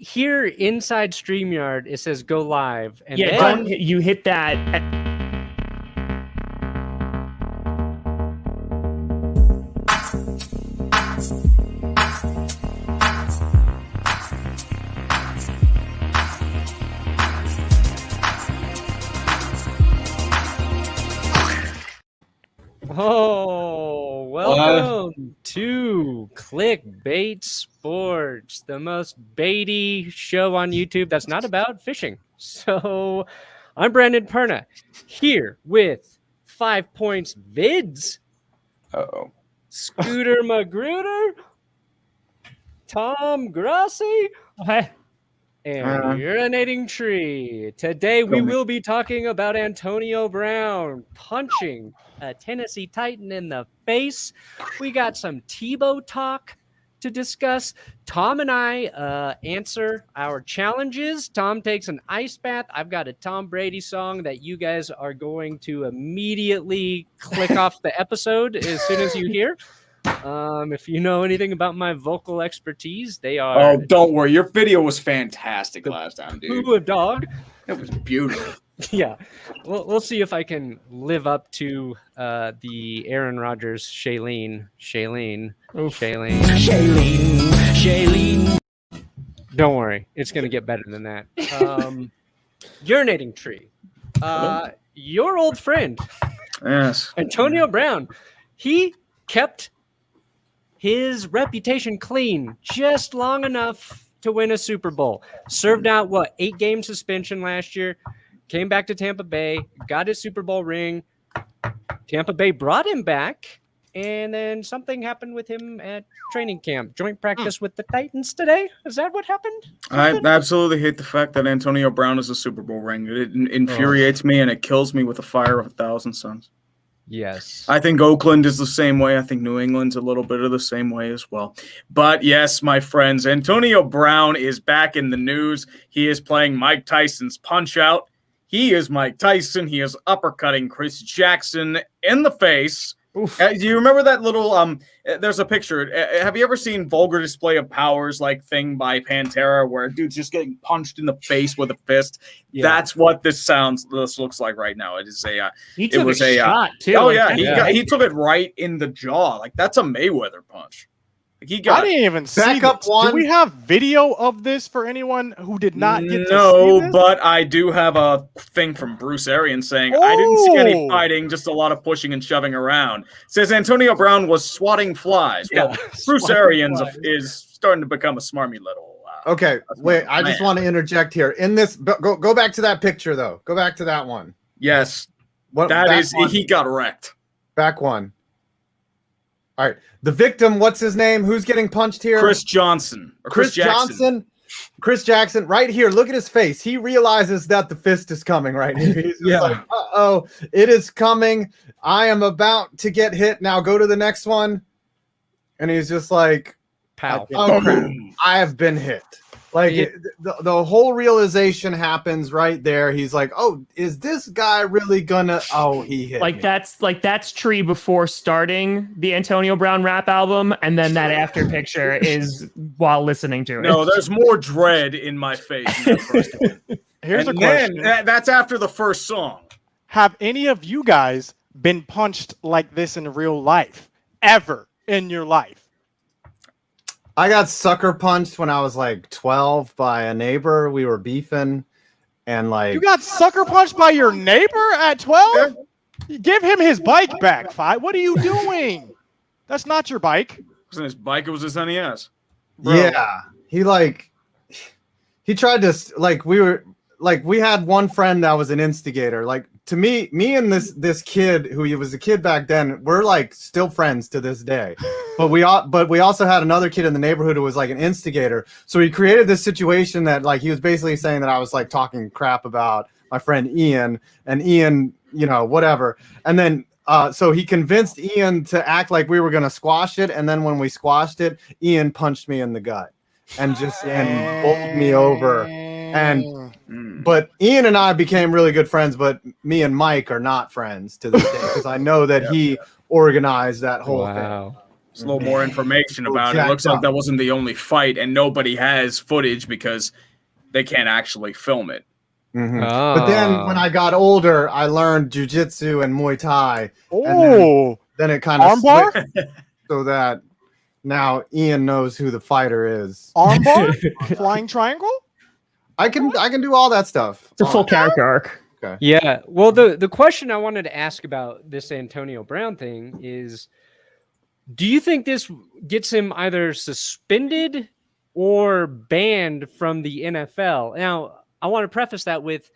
here inside StreamYard, it says go live. And Yeah, then don't you hit that. Oh, welcome to Clickbait Sports, the most baity show on YouTube that's not about fishing. So, I'm Brandon Perna, here with 5 Points Vids. Uh-oh. Scooter Magruder, Tom Grossi, Hey. and Urinating Tree. Today we will be talking about Antonio Brown punching a Tennessee Titan in the face. We got some Tebow talk to discuss. Tom and I answer our challenges. Tom takes an ice bath. I've got a Tom Brady song that you guys are going to immediately click off the episode as soon as you hear. If you know anything about my vocal expertise, they are. Oh, don't worry. Your video was fantastic last time, dude. Poo of dog. It was beautiful. Yeah, we'll see if I can live up to the Aaron Rodgers Shailene. Don't worry, it's gonna get better than that. Urinating Tree, your old friend, Yes, Antonio Brown, he kept his reputation clean just long enough to win a Super Bowl. Served out 8-game suspension last year. Came back to Tampa Bay, got his Super Bowl ring. Tampa Bay brought him back, and then something happened with him at training camp. Joint practice with the Titans today. Is that what happened? I absolutely hate the fact that Antonio Brown is a Super Bowl ring. It infuriates me, and it kills me with a fire of 1,000 suns. Yes. I think Oakland is the same way. I think New England's a little bit of the same way as well. But yes, my friends, Antonio Brown is back in the news. He is playing Mike Tyson's Punch-Out. He is Mike Tyson. He is uppercutting Chris Jackson in the face. Do you remember that little there's a picture. Have you ever seen Vulgar Display of Powers thing by Pantera where a dude's just getting punched in the face with a fist? Yeah. That's what this looks like right now. It is he took a shot too. Oh yeah, he took it right in the jaw. That's a Mayweather punch. I didn't even see this. Do we have video of this for anyone who did not get to see this? No, but I do have a thing from Bruce Arians saying, I didn't see any fighting, just a lot of pushing and shoving around. It says Antonio Brown was swatting flies. Yeah, well, Bruce Arians is starting to become a smarmy little. Okay, wait, I just want to interject here. In this, go back to that picture, though. Go back to that one. Yes, he got wrecked. Back one. All right. The victim, what's his name? Who's getting punched here? Chris Johnson. Chris Jackson. Chris Jackson, right here. Look at his face. He realizes that the fist is coming right here. He's just like, uh-oh, it is coming. I am about to get hit. Now go to the next one. And he's just like, pow. Oh, crap. I have been hit. The whole realization happens right there. He's like, "Oh, is this guy really gonna?" Oh, he hit me. That's Tree before starting the Antonio Brown rap album, and then that after picture is while listening to it. No, there's more dread in my face in the first one. Here's a question. That's after the first song. Have any of you guys been punched like this in real life ever in your life? I got sucker punched when I was 12 by a neighbor. We were beefing, and you got sucker punched by your neighbor at 12? Give him his bike back, Fi. What are you doing? That's not your bike. It wasn't his bike. It was his NES. Bro. Yeah, he tried to we had one friend that was an instigator. To me and this kid who was a kid back then, we're still friends to this day. But we also had another kid in the neighborhood who was an instigator. So he created this situation that he was basically saying that I was talking crap about my friend Ian, and Ian, whatever. And then so he convinced Ian to act like we were gonna squash it, and then when we squashed it, Ian punched me in the gut and bowled me over. But Ian and I became really good friends, but me and Mike are not friends to this day because I know that he organized that whole thing. There's a little more information about it. It looks like that wasn't the only fight, and nobody has footage because they can't actually film it. Mm-hmm. But then when I got older, I learned jiu-jitsu and Muay Thai. Oh, then it kind of armbar, so that now Ian knows who the fighter is. Armbar, flying triangle. I can do all that stuff. It's a full character arc. Okay. Yeah. Well, the question I wanted to ask about this Antonio Brown thing is, do you think this gets him either suspended or banned from the NFL? Now, I want to preface that with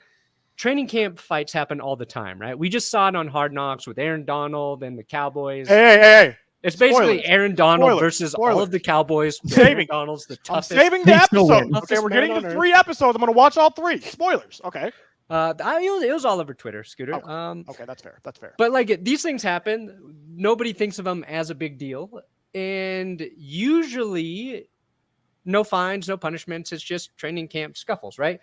training camp fights happen all the time, right? We just saw it on Hard Knocks with Aaron Donald and the Cowboys. Hey. It's basically Aaron Donald versus all of the Cowboys. Saving Donald's the toughest. I'm saving the episode. Okay, we're man getting on to earth. 3 episodes. I'm going to watch all 3. Spoilers. Okay. It was all over Twitter, Scooter. Okay, that's fair. That's fair. But like these things happen, nobody thinks of them as a big deal, and usually no fines, no punishments. It's just training camp scuffles, right?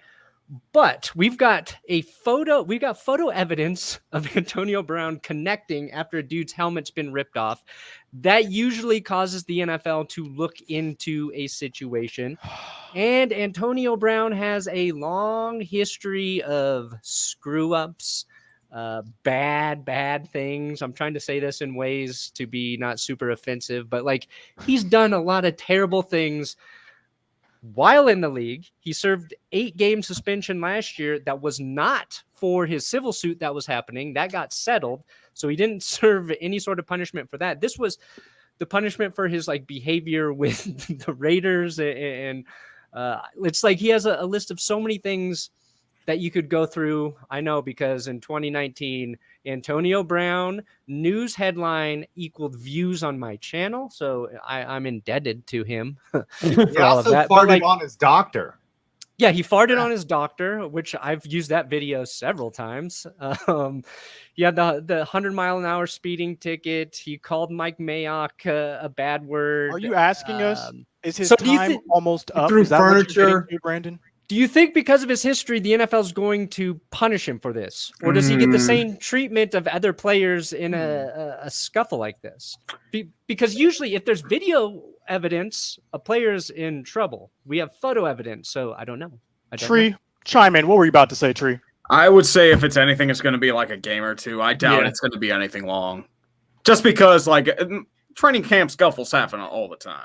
But we've got photo evidence of Antonio Brown connecting after a dude's helmet's been ripped off. That usually causes the NFL to look into a situation. And Antonio Brown has a long history of screw-ups, bad things. I'm trying to say this in ways to be not super offensive, but like he's done a lot of terrible things while in the league. He served 8-game suspension last year. That was not for his civil suit that was happening. That got settled. So he didn't serve any sort of punishment for that. This was the punishment for his like behavior with the Raiders. And it's like he has a list of so many things that you could go through. I know, because in 2019, Antonio Brown news headline equaled views on my channel. So I'm indebted to him. He also farted on his doctor. Yeah, he farted on his doctor, which I've used that video several times. He had the 100-mile-an-hour speeding ticket. He called Mike Mayock a bad word. Are you asking us, is his so time almost up? Threw Is that what you're furniture. getting to, Brandon? Do you think because of his history, the NFL is going to punish him for this? Or does he get the same treatment of other players in a scuffle like this? Because usually if there's video evidence, a player's in trouble. We have photo evidence, so I don't know. Tree, chime in. What were you about to say, Tree? I would say if it's anything, it's going to be like a game or two. I doubt it's going to be anything long. Just because like training camp scuffles happen all the time.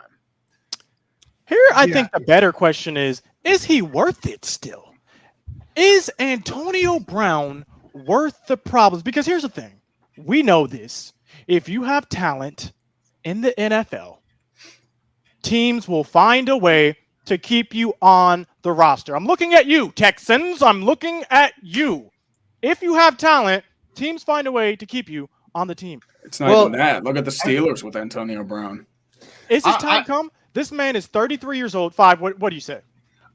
Here, I think the better question is he worth it still? Is Antonio Brown worth the problems? Because here's the thing. We know this. If you have talent in the NFL, teams will find a way to keep you on the roster. I'm looking at you, Texans. I'm looking at you. If you have talent, teams find a way to keep you on the team. It's not even that. Look at the Steelers with Antonio Brown. Is his time come? This man is 33 years old. What do you say?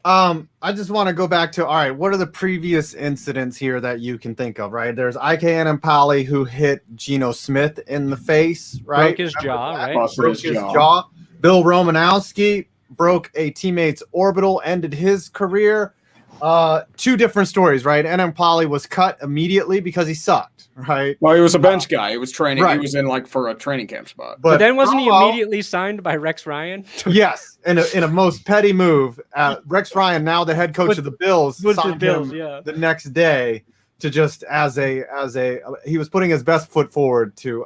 I just want to go back to, all right, what are the previous incidents here that you can think of, right? There's Ike Annampali who hit Geno Smith in the face, right? Broke his jaw, right? Broke his jaw. Bill Romanowski broke a teammate's orbital, ended his career. 2 different stories, right? Annampali was cut immediately because he sucked, right? Well, he was a bench guy. He was training. Right. He was in like for a training camp spot. But then wasn't he immediately signed by Rex Ryan? Yes, in a most petty move. Rex Ryan, now the head coach of the Bills, signed him the next day to just he was putting his best foot forward to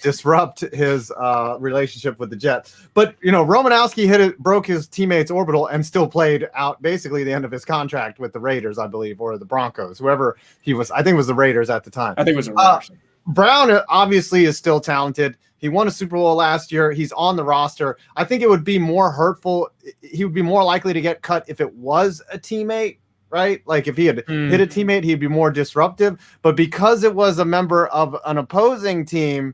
disrupt his relationship with the Jets. But Romanowski broke his teammate's orbital and still played out basically the end of his contract with the Raiders, I believe, or the Broncos, whoever he was. I think it was the Raiders at the time. I think it was the Raiders. Brown obviously is still talented. He won a Super Bowl last year. He's on the roster. I think it would be more hurtful. He would be more likely to get cut if it was a teammate, right? Like if he had hit a teammate, he'd be more disruptive. But because it was a member of an opposing team,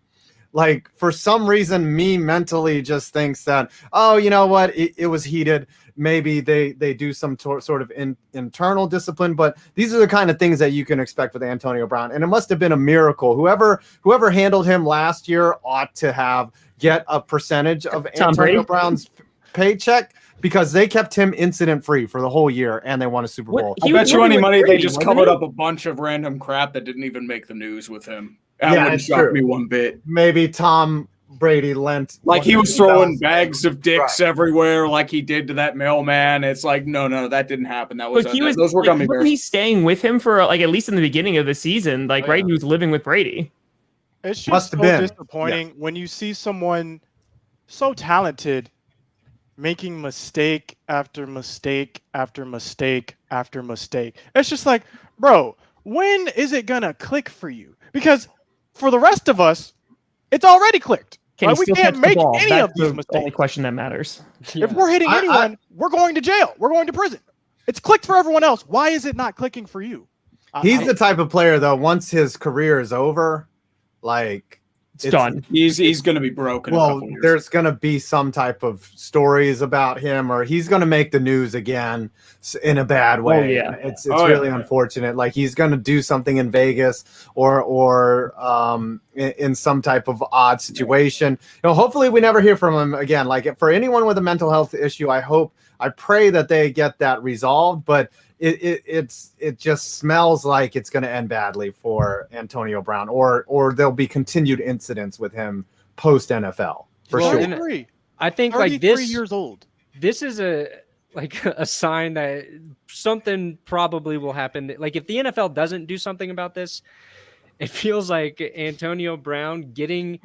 like for some reason, me mentally just thinks that, oh, you know what? It was heated. Maybe they do some sort of internal discipline. But these are the kind of things that you can expect with Antonio Brown. And it must have been a miracle. Whoever handled him last year ought to get a percentage of Antonio Brown's paycheck, because they kept him incident-free for the whole year, and they won a Super Bowl. I bet you any money they just covered up a bunch of random crap that didn't even make the news with him. That wouldn't shock me one bit. Maybe Tom Brady lent. Like he was throwing bags of dicks Right. everywhere, like he did to that mailman. It's like, no, that didn't happen. That was But he was those were like, gummy wasn't bears. he staying with him for like at least in the beginning of the season? Like, right, he was living with Brady. It's just Must so have been. disappointing when you see someone so talented making mistake after mistake after mistake after mistake. It's just like, bro, when is it gonna click for you? Because for the rest of us, it's already clicked. Can Right? he We still can't catch the make ball? any That's of these the mistakes. only question that matters. If we're hitting anyone, we're going to jail. We're going to prison. It's clicked for everyone else. Why is it not clicking for you? He's the type of player though. Once his career is over, like It's done. He's going to be broken. Well, there's going to be some type of stories about him, or he's going to make the news again in a bad way. Oh, yeah. It's really unfortunate. Like he's going to do something in Vegas or in some type of odd situation. Hopefully we never hear from him again. Like for anyone with a mental health issue, I pray that they get that resolved, but it just smells like it's going to end badly for Antonio Brown, or there'll be continued incidents with him post NFL for sure. I think 33 like this years old. This is a sign that something probably will happen. Like if the NFL doesn't do something about this, it feels like Antonio Brown getting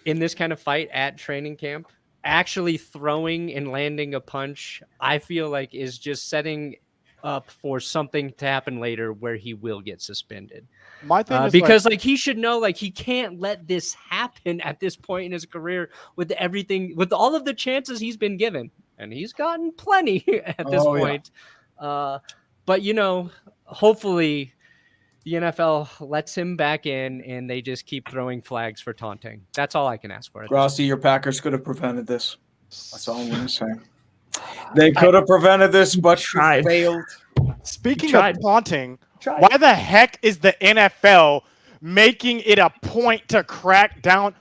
in this kind of fight at training camp, actually throwing and landing a punch, I feel like is just setting up for something to happen later where he will get suspended. My thing is because like he should know, like he can't let this happen at this point in his career with everything, with all of the chances he's been given, and he's gotten plenty at this point. But hopefully the NFL lets him back in and they just keep throwing flags for taunting. That's all I can ask for. Grossi, your Packers could have prevented this. That's all I'm going to say. They could have prevented this, but tried. Failed. Speaking of taunting, why the heck is the NFL making it a point to crack down?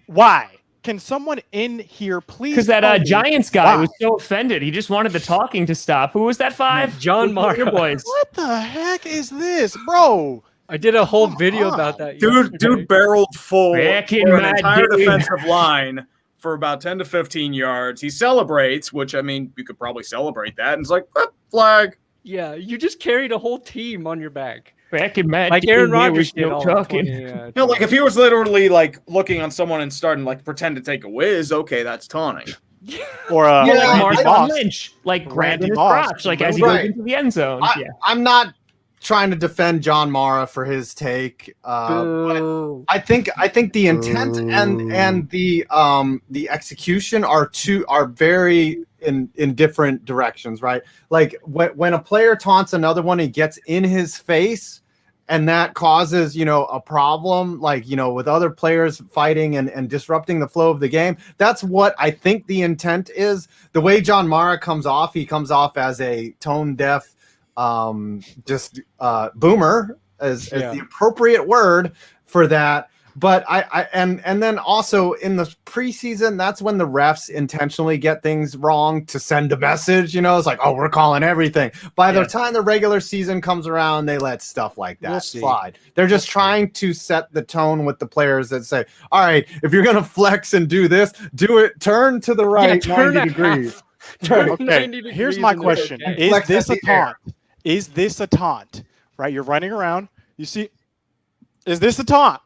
Why? Can someone in here please? Because that Giants guy was so offended. He just wanted the talking to stop. Who was that 5? John Mara. Boys. What the heck is this, bro? I did a whole video about that. Dude barreled full for an entire dude. defensive line for about 10 to 15 yards. He celebrates, which, I mean, you could probably celebrate that. And it's like, flag. Yeah, you just carried a whole team on your back. Back in Matt like Aaron Rodgers did all talking. Like if he was literally like looking on someone and starting like pretend to take a whiz, okay, that's taunting. Or like Mark Moss. Lynch, like grabbing his Moss. crotch, like as he goes into the end zone. I'm not trying to defend John Mara for his take. But I think the intent and the execution are very in different directions, right? Like when a player taunts another one, he gets in his face, and that causes a problem, like with other players fighting and disrupting the flow of the game. That's what I think the intent is. The way John Mara comes off, he comes off as a tone deaf boomer as the appropriate word for that. But and then also in the preseason, that's when the refs intentionally get things wrong to send a message. It's like, oh, we're calling everything. By the time the regular season comes around, they let stuff like that slide. They're just trying to set the tone with the players that say, all right, if you're gonna flex and do this, do it. Turn to the right 90 degrees. Okay, here's my question: Is this a taunt? Is this a taunt? Right, you're running around. You see, is this a taunt?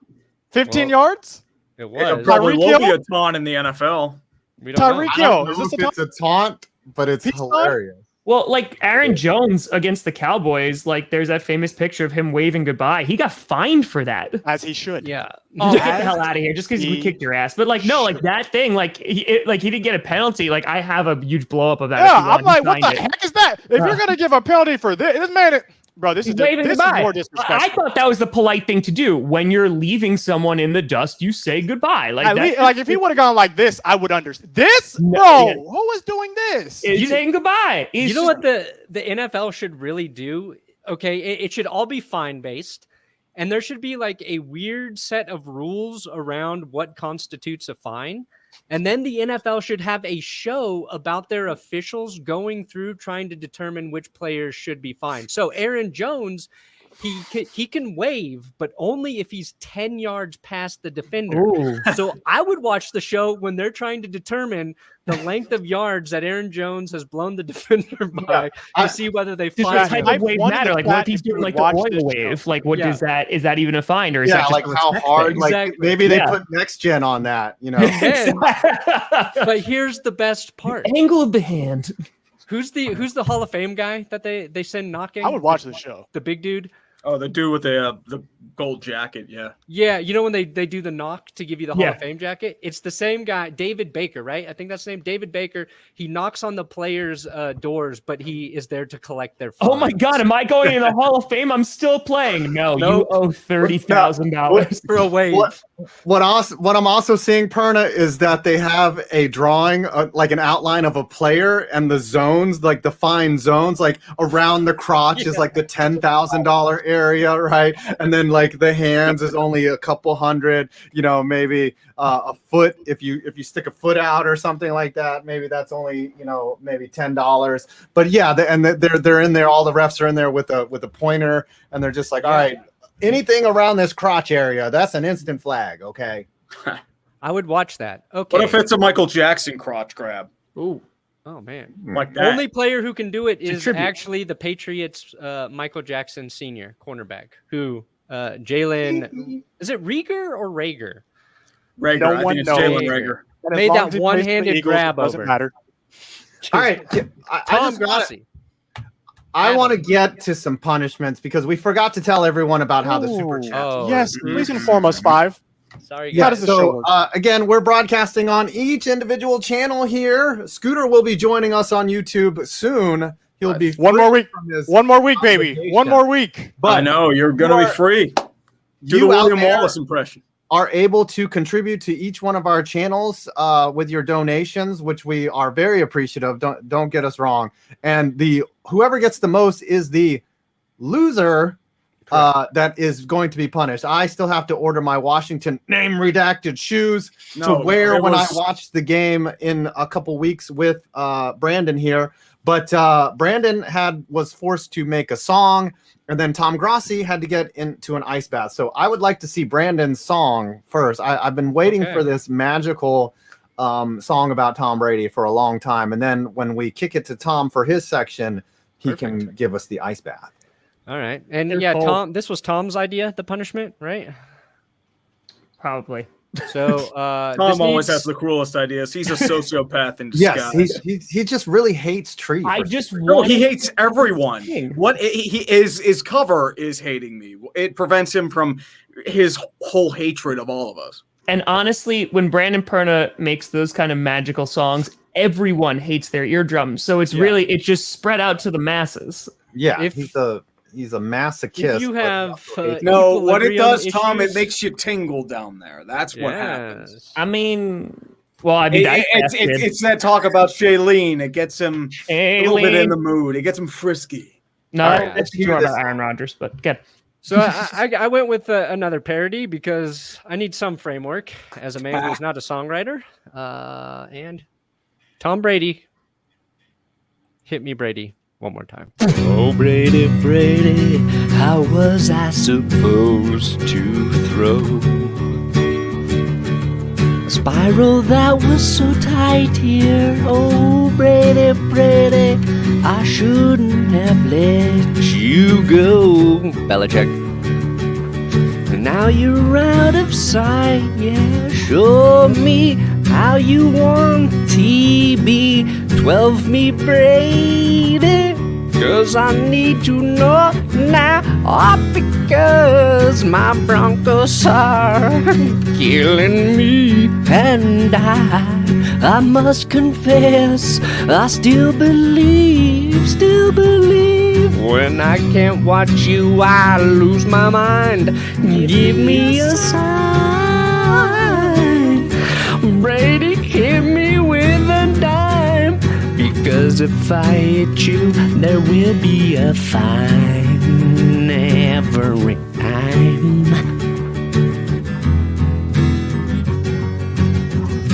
15 yards? It was. Probably will be a taunt in the NFL. Tyreek Hill. Is this it's a taunt, but it's hilarious. Well, like Aaron Jones against the Cowboys, like there's that famous picture of him waving goodbye. He got fined for that. As he should. Yeah. Oh, get the hell out of here! Just because we kicked your ass. But like, no, like that thing, like he didn't get a penalty. Like I have a huge blow up of that. Yeah, I'm like, what the heck is that? If you're gonna give a penalty for this man. Bro, this is more disrespectful. I thought that was the polite thing to do. When you're leaving someone in the dust, you say goodbye. Like if he would have gone like this, I would understand. This? Bro, who was doing this? He's saying goodbye. You know what the NFL should really do? Okay, it should all be fine-based, and there should be like a weird set of rules around what constitutes a fine. And then the NFL should have a show about their officials going through trying to determine which players should be fined. So Aaron Jones he can wave, but only if he's 10 yards past the defender. Ooh. So I would watch the show when they're trying to determine the length of yards that Aaron Jones has blown the defender by to see whether they Does find the type him. of wave matter? Like, what if he's doing like the oil wave? Like, what Yeah. is that? Is that even a find, or is Yeah, that just like a how respect hard. thing? Like Exactly. maybe they Yeah. put next gen on that. You know. And- but here's the best part. Angle of the hand. Who's the Hall of Fame guy that they send knocking? I would watch the show. The big dude. Oh, the dude with the gold jacket. Yeah. Yeah, you know when they do the knock to give you the Hall Yeah. of Fame jacket? It's the same guy, David Baker, right? I think that's the name, David Baker. He knocks on the players' doors, but he is there to collect their Oh my fines. God! Am I going in the Hall of Fame? I'm still playing. No, Nope. you owe $30,000. For a wave. What I'm also seeing, Perna, is that they have a drawing, like an outline of a player, and the zones, like defined zones, like around the crotch is like the $10,000 area, right? And then like the hands is only a couple hundred, you know, maybe a foot. If you stick a foot out or something like that, maybe that's only, you know, maybe $10. But yeah, they're in there. All the refs are in there with a pointer, and they're just like, all right. Anything around this crotch area, that's an instant flag, okay? I would watch that. Okay. What if it's a Michael Jackson crotch grab? Ooh. Oh man. Like that. Only player who can do it It's a is tribute. actually the Patriots Michael Jackson Sr. cornerback, who Jalen, is it Rieger or Rager? Rager. No I one think it's knows. Jalen Rager. And as Made long that as he plays for the one-handed Eagles, grab it doesn't over. matter. All right, I Tom just gotta, Grossi. I want to get to some punishments because we forgot to tell everyone about how the super Ooh. chats. Oh, Yes, please inform us, Five. sorry Yeah, How guys. does the show so work? again, we're broadcasting on each individual channel here. Scooter will be joining us on YouTube soon. He'll be One free more week. from his One more week, baby. obligation. One more week. But I know you're going to you be free. Do the you out William there Wallace impression. are able to contribute to each one of our channels with your donations, which we are very appreciative. Don't get us wrong. And the whoever gets the most is the loser that is going to be punished. I still have to order my Washington name redacted shoes to wear when I watch the game in a couple weeks with Brandon here. But Brandon was forced to make a song, and then Tom Grossi had to get into an ice bath. So I would like to see Brandon's song first. I've been waiting for this magical song about Tom Brady for a long time. And then when we kick it to Tom for his section, he can give us the ice bath. All right. And They're yeah, cold. Tom, this was Tom's idea, the punishment, right? Probably. So Tom always has the cruelest ideas. He's a sociopath in Yes, disguise. he just really hates trees. I just No, want. he hates everyone. Dang. His cover is hating me. It prevents him from his whole hatred of all of us. And honestly, when Brandon Perna makes those kind of magical songs, everyone hates their eardrums. So it's it's just spread out to the masses. Yeah, If- he's a masochist. if you but he have also hates- No, what it equilibrium does, Tom, it issues- makes you tingle down there. That's what happens. Yes. I mean, well, I mean, It's that talk about Shailene. It gets him a little bit in the mood. It gets him frisky. No, All right, that's let's hear more about this. Aaron Rodgers, but good. So I went with another parody because I need some framework as a man who's not a songwriter. And Tom Brady, hit me, Brady, one more time. Oh, Brady, Brady, how was I supposed to throw a spiral that was so tight here? Oh, Brady, Brady, I shouldn't have let you go. Belichick. And now you're out of sight, yeah. Show me how you want TB12 me, Brady. 'Cause I need to know now, because my Broncos are killing me. And I must confess, I still believe, when I can't watch you, I lose my mind. Give me a sign, Brady, hit me with a dime. Because if I hit you, there will be a fine every time.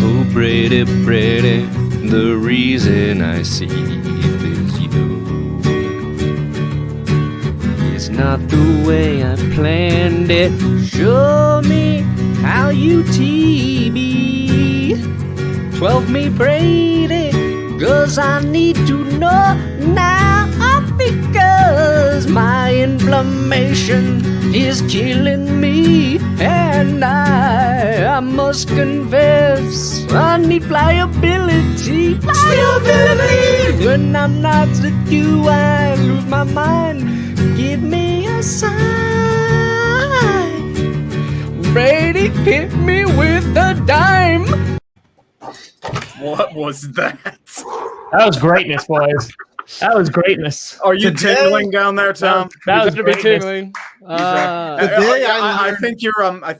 Oh, Brady, Brady, the reason I see is you. It's not the way I planned it. Show me how you TV. 12 me Brady, 'cause I need to know now, because my inflammation is killing me, and I must confess I need pliability. When I'm not with you, I lose my mind. Give me a sign. Brady hit me with a dime. What was that? That was greatness, boys. That was greatness. Are you tingling down there, Tom? That was Better be greatness. tingling. I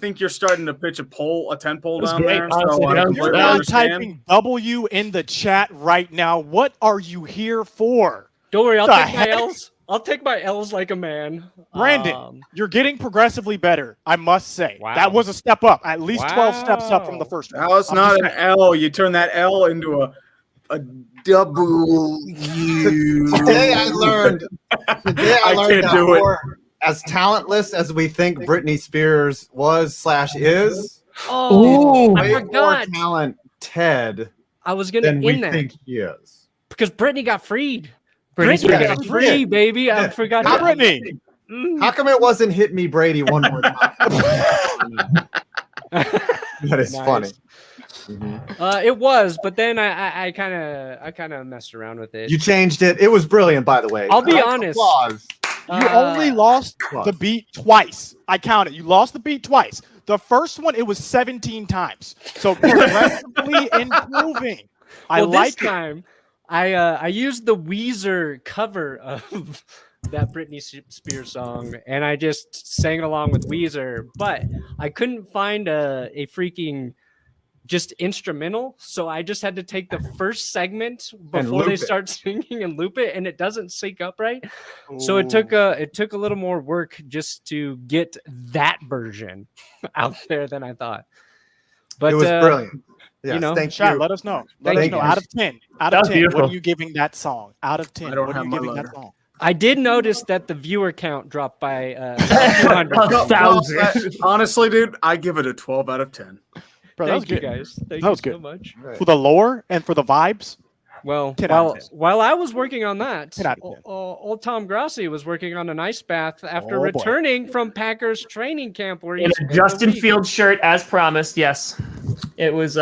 think you're starting to pitch a tent pole That's down great, there. honestly. So I That was- completely You're understand. typing W in the chat right now. What are you here for? Don't worry, I'll The take my heck? L's. I'll take my L's like a man. Brandon, you're getting progressively better, I must say. Wow. That was a step up, at least 12 steps up from the first one. Now it's I'm not just an L. You turn that L into a W. Today I learned I that can't do it. for as talentless as we think Britney Spears was/is, Oh, I way more forgot. talented I was gonna than we in that think he is. because Brittany got freed. Britney Brittany Spears. got free, baby. I forgot. How that. Brittany? How come it wasn't "Hit Me, Brady" one more time? That is Nice. funny. It was, but then I kind of messed around with it. You changed it. It was brilliant, by the way. I'll be Round of honest. applause. You only lost the beat twice. I counted. You lost the beat twice. The first one, it was 17 times. So progressively improving. I Well, like this it. time, I used the Weezer cover of that Britney Spears song, and I just sang along with Weezer, but I couldn't find a freaking just instrumental, so I just had to take the first segment before they loop it. start singing and loop it, and it doesn't sync up right. So it took a little more work just to get that version out there than I thought. But It was brilliant. Yes, you know, thank Chat, you. let us know. Thank Let us you. know. Out of 10. Out That of was 10. beautiful. What are you giving that song? Out of 10. I don't What are have you my giving letter. that song? I did notice that the viewer count dropped by 200. 1,000. Honestly, dude, I give it a 12 out of 10. Bro, that was Thank you good. guys. Thank That you was so good. much. For the lore and for the vibes. Well, 10 out of 10. while I was working on that, 10 out of 10. old Tom Grossi was working on an ice bath after Oh, boy. returning from Packers training camp where he In a spent Justin week. Fields shirt, as promised. Yes, it was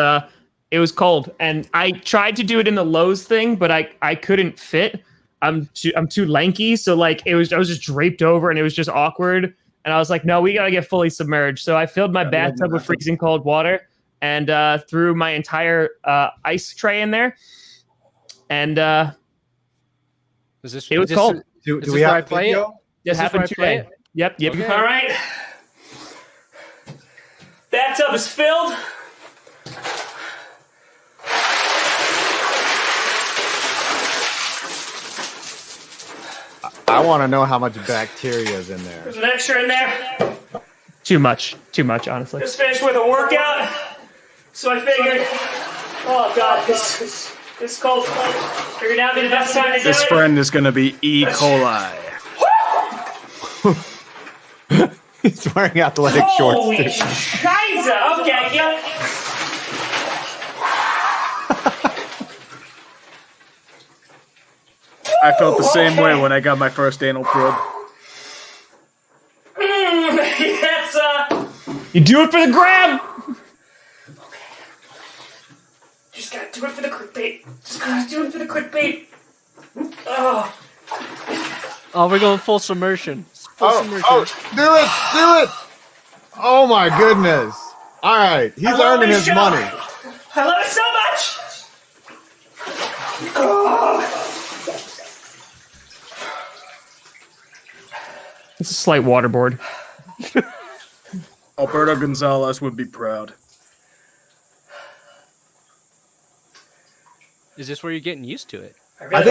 cold, and I tried to do it in the Lowe's thing, but I couldn't fit. I'm too lanky, so like I was just draped over, and it was just awkward. And I was like, no, we gotta get fully submerged. So I filled my bathtub with freezing cold water and threw my entire ice tray in there, and Is this, it was is this- cold. Do Is we this where have I play video? it? It Is this where happened I play today. it? Yep. Okay. All right. Bathtub is filled. I want to know how much bacteria is in there. There's an extra in there. Too much, honestly. Just finished with a workout, so I figured, oh god, this is cold. Figured out the best time to do This it. friend is going to be E. coli. He's wearing athletic Holy shorts. too. Scheiße! Okay, yeah. I felt the same way when I got my first anal probe. Yes, you do it for the gram. Just gotta do it for the clickbait. Just gotta do it for the clickbait. Oh. Oh, we're going full submersion. Full submersion. Do it! Oh my goodness! All right, he's love earning this his show. money. I love it so much. Oh. It's a slight waterboard. Alberto Gonzalez would be proud. Is this where you're getting used to it? I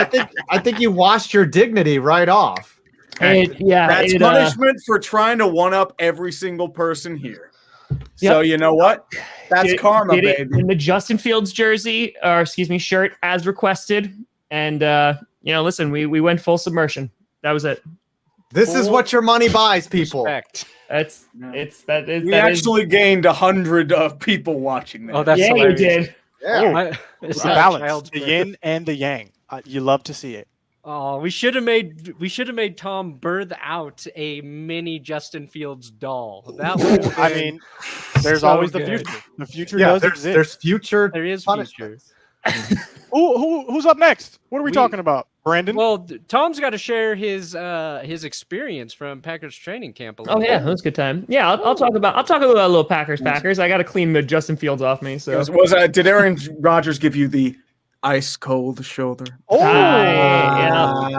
think I think you washed your dignity right off. That's punishment for trying to one-up every single person here. So you know what? That's karma, did it baby. in the Justin Fields jersey, or excuse me, shirt, as requested, and listen, we went full submersion. That was it. This is what your money buys, people. Respect. We actually gained 100 of people watching that. Oh, that's yeah, hilarious. you did. Yeah. It's It's a not balance, child's the play. yin and the yang. You love to see it. Oh, we should have made Tom birth out a mini Justin Fields doll. That would I mean, there's so always the good. future. The future Yeah, does there's, exist. there's future. there is future. punishments. Who's up next? What are we talking about? Brandon? Well, Tom's got to share his experience from Packers training camp a little Oh yeah, that was a good time. Yeah, I'll talk about a little Packers. I got to clean the Justin Fields off me. So Did Aaron Rodgers give you the ice cold shoulder? Oh, yeah.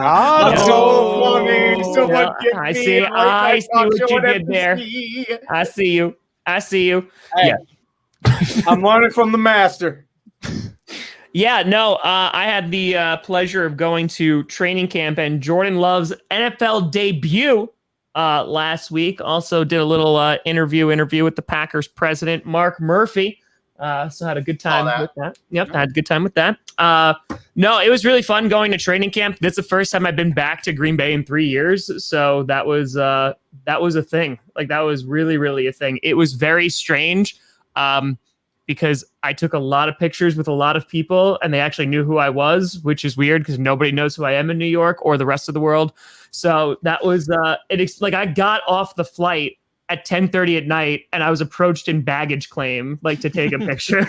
That's so funny. Yeah, Someone give I me see. an I ice see what you shoulder did there. NPC. I see you. Hey, Yeah. I'm learning from the master. Yeah, no, I had the pleasure of going to training camp and Jordan Love's NFL debut last week. Also did a little interview with the Packers president, Mark Murphy. So had a good time with that. Yep, I had a good time with that. No, it was really fun going to training camp. That's the first time I've been back to Green Bay in 3 years. So that was a thing. Like that was really, really a thing. It was very strange. Because I took a lot of pictures with a lot of people and they actually knew who I was, which is weird because nobody knows who I am in New York or the rest of the world. So that was I got off the flight at 10:30 at night and I was approached in baggage claim, like to take a picture.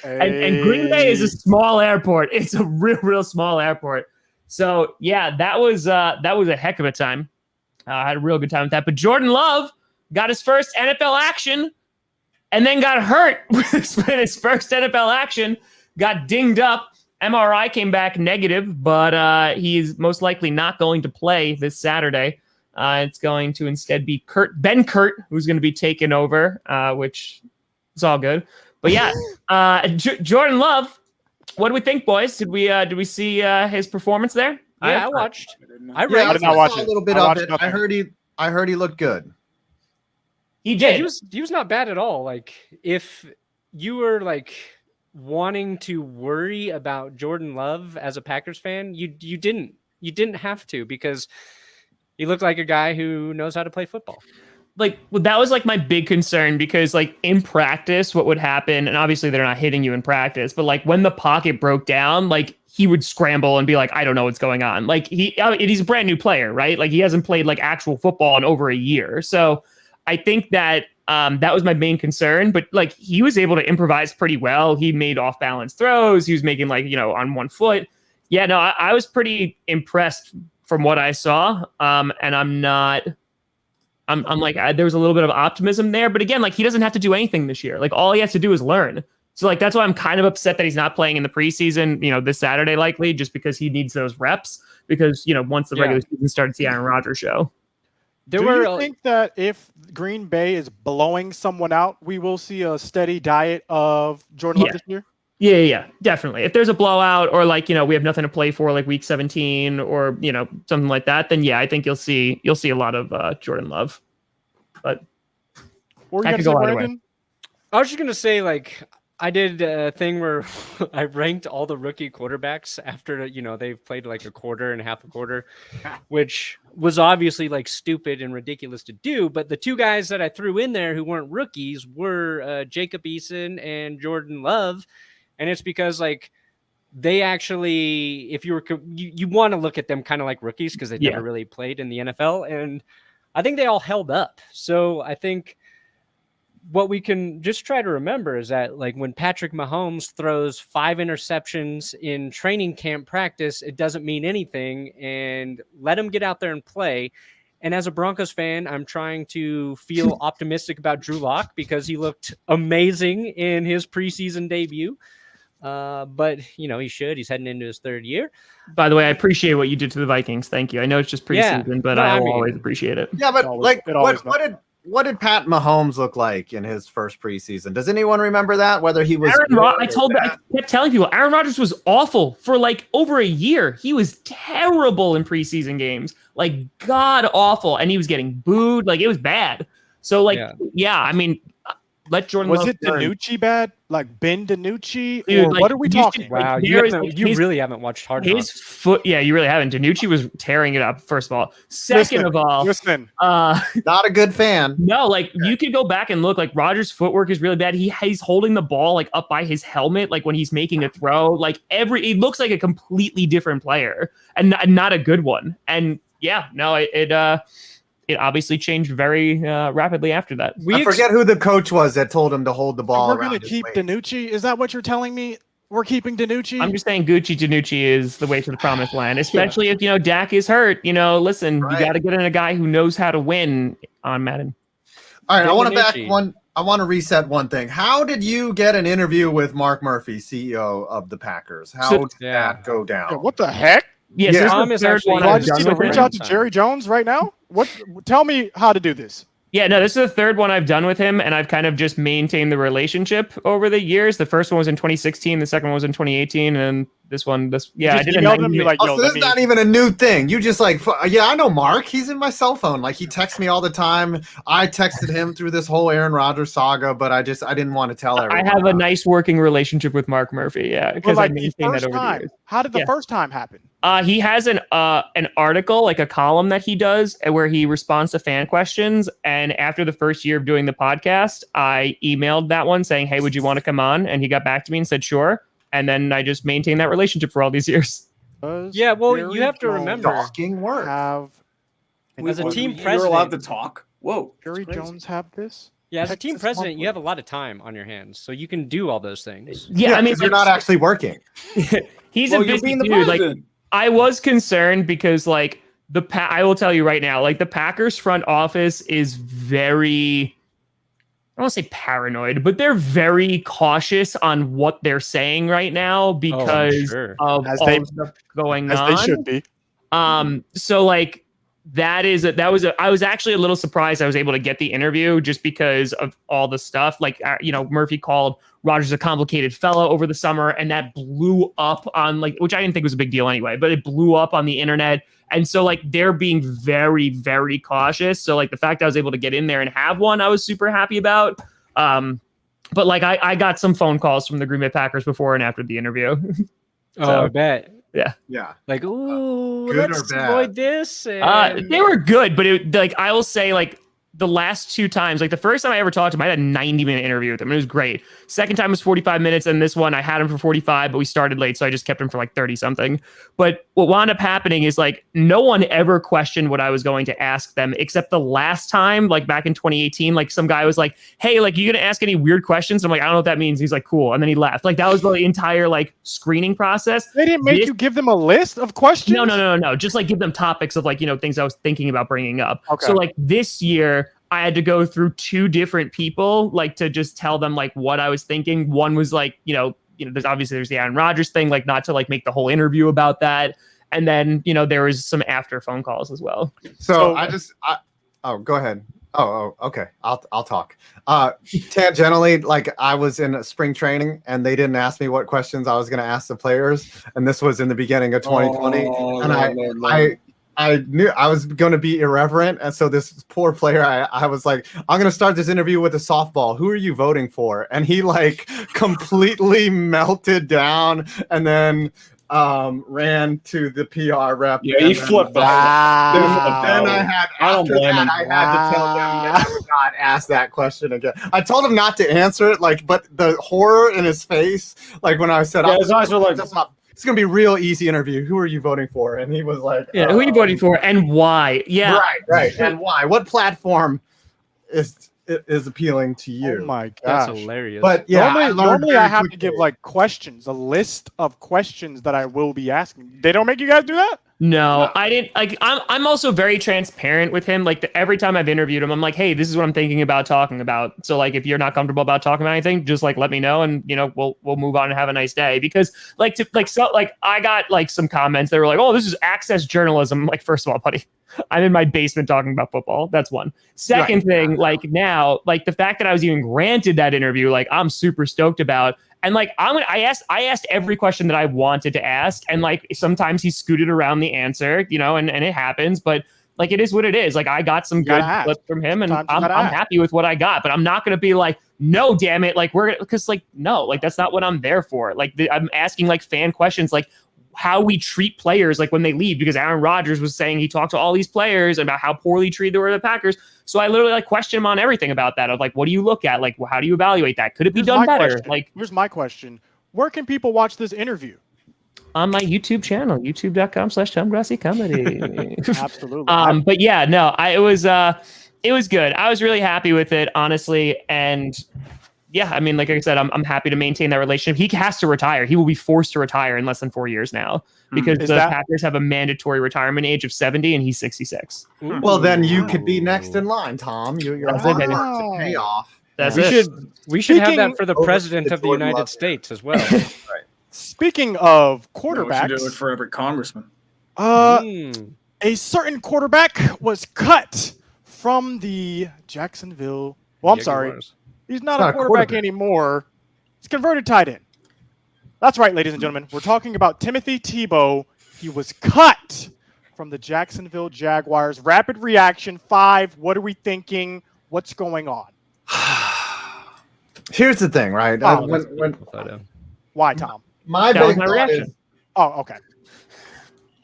and Green Bay is a small airport. It's a real small airport. So yeah, that was a heck of a time. I had a real good time with that. But Jordan Love got his first NFL action and then got hurt with his first NFL action, got dinged up. MRI came back negative, but he's most likely not going to play this Saturday. It's going to instead be Ben Kurt, who's going to be taken over, which is all good. But yeah, Jordan Love, what do we think, boys? Did we see his performance there? Yeah, I watched. I did not watch a it. little bit I of watched it. nothing. I heard he looked good. He Yeah, did. he was not bad at all. Like if you were like wanting to worry about Jordan Love as a Packers fan, you didn't have to because he looked like a guy who knows how to play football. Like that was like my big concern because like in practice, what would happen, and obviously they're not hitting you in practice, but like when the pocket broke down, like he would scramble and be like, I don't know what's going on. Like he's a brand new player, right? Like he hasn't played like actual football in over a year. So I think that that was my main concern, but like he was able to improvise pretty well. He made off balance throws. He was making like, on one foot. Yeah, no, I was pretty impressed from what I saw. And I'm like, there was a little bit of optimism there, but again, like he doesn't have to do anything this year. Like all he has to do is learn. So like, that's why I'm kind of upset that he's not playing in the preseason, this Saturday, likely just because he needs those reps because, once the regular season starts, the Aaron Rodgers show. Do you think that if Green Bay is blowing someone out, we will see a steady diet of Jordan Love this year? Yeah, definitely. If there's a blowout or like, we have nothing to play for like week 17 or, something like that, then yeah, I think you'll see a lot of Jordan Love. But What were you going to say, Brandon? I was just going to say, like, I did a thing where I ranked all the rookie quarterbacks after, they've played like a quarter and half a quarter, which was obviously like stupid and ridiculous to do. But the two guys that I threw in there who weren't rookies were Jacob Eason and Jordan Love. And it's because like they actually, if you want to look at them kind of like rookies because they never really played in the NFL. And I think they all held up. So I think what we can just try to remember is that like when Patrick Mahomes throws 5 interceptions in training camp practice, it doesn't mean anything, and let him get out there and play. And as a Broncos fan, I'm trying to feel optimistic about Drew Lock because he looked amazing in his preseason debut. But he should. He's heading into his 3rd year. By the way, I appreciate what you did to the Vikings. Thank you. I know it's just preseason, but I will always appreciate it. Yeah, but what did Pat Mahomes look like in his first preseason? Does anyone remember that? Whether he was I kept telling people Aaron Rodgers was awful for like over a year. He was terrible in preseason games, like god awful, and he was getting booed. Like it was bad. So like, yeah I mean, let Jordan Was Love it learn. DiNucci bad? Like Ben DiNucci? Dude, Or like, what are we you talking? should- Wow, there is- you his- really haven't watched Hard His Knocks. foot, yeah, you really haven't. DiNucci was tearing it up. First of all, second of all, listen. Not a good fan. no, like you could go back and look. Like Rodgers' footwork is really bad. He's holding the ball like up by his helmet, like when he's making a throw. Like it looks like a completely different player and not a good one. And yeah, no, it obviously changed very rapidly after that. I forget who the coach was that told him to hold the ball. We're going around to his keep waist. DiNucci? Is that what you're telling me? We're keeping DiNucci? I'm just saying DiNucci is the way to the promised land, especially if, Dak is hurt. Listen, Right. you got to get in a guy who knows how to win on Madden. All right, I want to DiNucci. I want to reset one thing. How did you get an interview with Mark Murphy, CEO of the Packers? How So- did that go down? Yeah, what the heck? Yes, Yeah. this Tom is is the third actually- one Do I I've just done need to with reach him. out to Jerry Jones right now? Tell me how to do this. Yeah, no, this is the third one I've done with him, and I've kind of just maintained the relationship over the years. The first one was in 2016, the second one was in 2018, and I You did just a emailed him, 90 you're like, Oh, yo, so this let is me... not even a new thing. You just like, yeah, I know Mark. He's in my cell phone. Like he texts me all the time. I texted him through this whole Aaron Rodgers saga, but I didn't want to tell I everyone. have a nice working relationship with Mark Murphy, yeah, But because I like the maintained that first over the time, years. how did the Yeah. first time happen? He has an article, like a column that he does where he responds to fan questions. And after the first year of doing the podcast, I emailed that one saying, hey, would you want to come on? And he got back to me and said, sure. And then I just maintained that relationship for all these years. Yeah, well, Jerry you have to Jones remember, Talking work. have as a team You're allowed to president, talk. Whoa. Jerry that's crazy. Jones have this? yeah, as a team Texas president, you Monthly. have a lot of time on your hands, so you can do all those things. Yeah, I mean, 'cause you're not actually working. he's Well, a you're busy being the dude. Like, president. I was concerned because, like, I will tell you right now, like, the Packers front office is very, I don't want to say paranoid, but they're very cautious on what they're saying right now because sure. of As all they- the stuff going As on. they should be. So like I was actually a little surprised I was able to get the interview just because of all the stuff. Like, Murphy called Rodgers a complicated fellow over the summer, and that blew up on, like, which I didn't think was a big deal anyway, but it blew up on the internet. And so, like, they're being very, very cautious. So, like, the fact I was able to get in there and have one, I was super happy about. But like, I got some phone calls from the Green Bay Packers before and after the interview. Oh, I bet. Yeah. Like, ooh, good let's or bad? avoid this. And... They were good, but I will say, like, the last two times, like the first time I ever talked to him, I had a 90-minute interview with him. It was great. Second time was 45 minutes, and this one I had him for 45, but we started late, so I just kept him for like 30 something. But what wound up happening is, like, no one ever questioned what I was going to ask them, except the last time, like back in 2018, like some guy was like, hey, like, you gonna ask any weird questions? I'm like, I don't know what that means. He's like, cool. And then he left. Like, that was the entire, like, screening process. They didn't make you give them a list of questions? No. Just like give them topics of, like, things I was thinking about bringing up. Okay. So like this year, I had to go through two different people, like, to just tell them, like, what I was thinking. One was like, there's the Aaron Rodgers thing, like, not to, like, make the whole interview about that. And then, there was some after phone calls as well. So go ahead. Oh, okay. I'll talk. Tangentially, like, I was in spring training and they didn't ask me what questions I was going to ask the players, and this was in the beginning of 2020, I knew I was going to be irreverent, and so this poor player, I was like, I'm going to start this interview with a softball. Who are you voting for? And he, like, completely melted down, and then ran to the PR rep. Yeah, he flipped Then I had don't blame him. I had to tell him not ask that question again. I told him not to answer it, like, but the horror in his face, like when I said, his eyes were like, it's gonna be a real easy interview. Who are you voting for? And he was like, Yeah, who are you voting for and why? Yeah, right, and why? What platform is appealing to you? Oh my That's gosh. hilarious. But yeah, normally I have to give like questions, a list of questions that I will be asking. They don't make you guys do that? No, I didn't. Like, I'm also very transparent with him. Like, every time I've interviewed him, I'm like, hey, this is what I'm thinking about talking about. So, like, if you're not comfortable about talking about anything, just, like, let me know, and we'll move on and have a nice day. Because I got, like, some comments that were like, oh, this is access journalism. I'm like, first of all, buddy, I'm in my basement talking about football. That's one. Second thing, like, now, like, the fact that I was even granted that interview, like, I'm super stoked about. And, like, I asked every question that I wanted to ask, and, like, sometimes he scooted around the answer, and it happens. But Like, it is what it is. Like, I got some good clips from him, and I'm happy with what I got. But I'm not going to be like, no, damn it. Like, because, like, no, like, that's not what I'm there for. Like, I'm asking, like, fan questions, like, how we treat players, like, when they leave. Because Aaron Rodgers was saying he talked to all these players about how poorly treated they were the Packers. So I literally, like, question him on everything about that. Of, like, what do you look at? Like, how do you evaluate that? Could it be done better? Like, here's my question. Where can people watch this interview? On my YouTube channel, youtube.com/Tom Grossi comedy. Absolutely. But yeah, no, it was good. I was really happy with it, honestly. And yeah, I mean, like I said, I'm happy to maintain that relationship. He has to retire. He will be forced to retire in less than 4 years now because Packers have a mandatory retirement age of 70 and he's 66. Well, then you could be next in line, Tom. You're a payoff. We should have that for the president of the United States as well. Right. Speaking of quarterbacks, we should do it for every congressman. A certain quarterback was cut from the Jacksonville. Well, I'm sorry. He's not a quarterback anymore. He's converted tight end. That's right, ladies and gentlemen. We're talking about Timothy Tebow. He was cut from the Jacksonville Jaguars. Rapid reaction 5. What are we thinking? What's going on? Here's the thing, right? Why, Tom? My big reaction is, okay.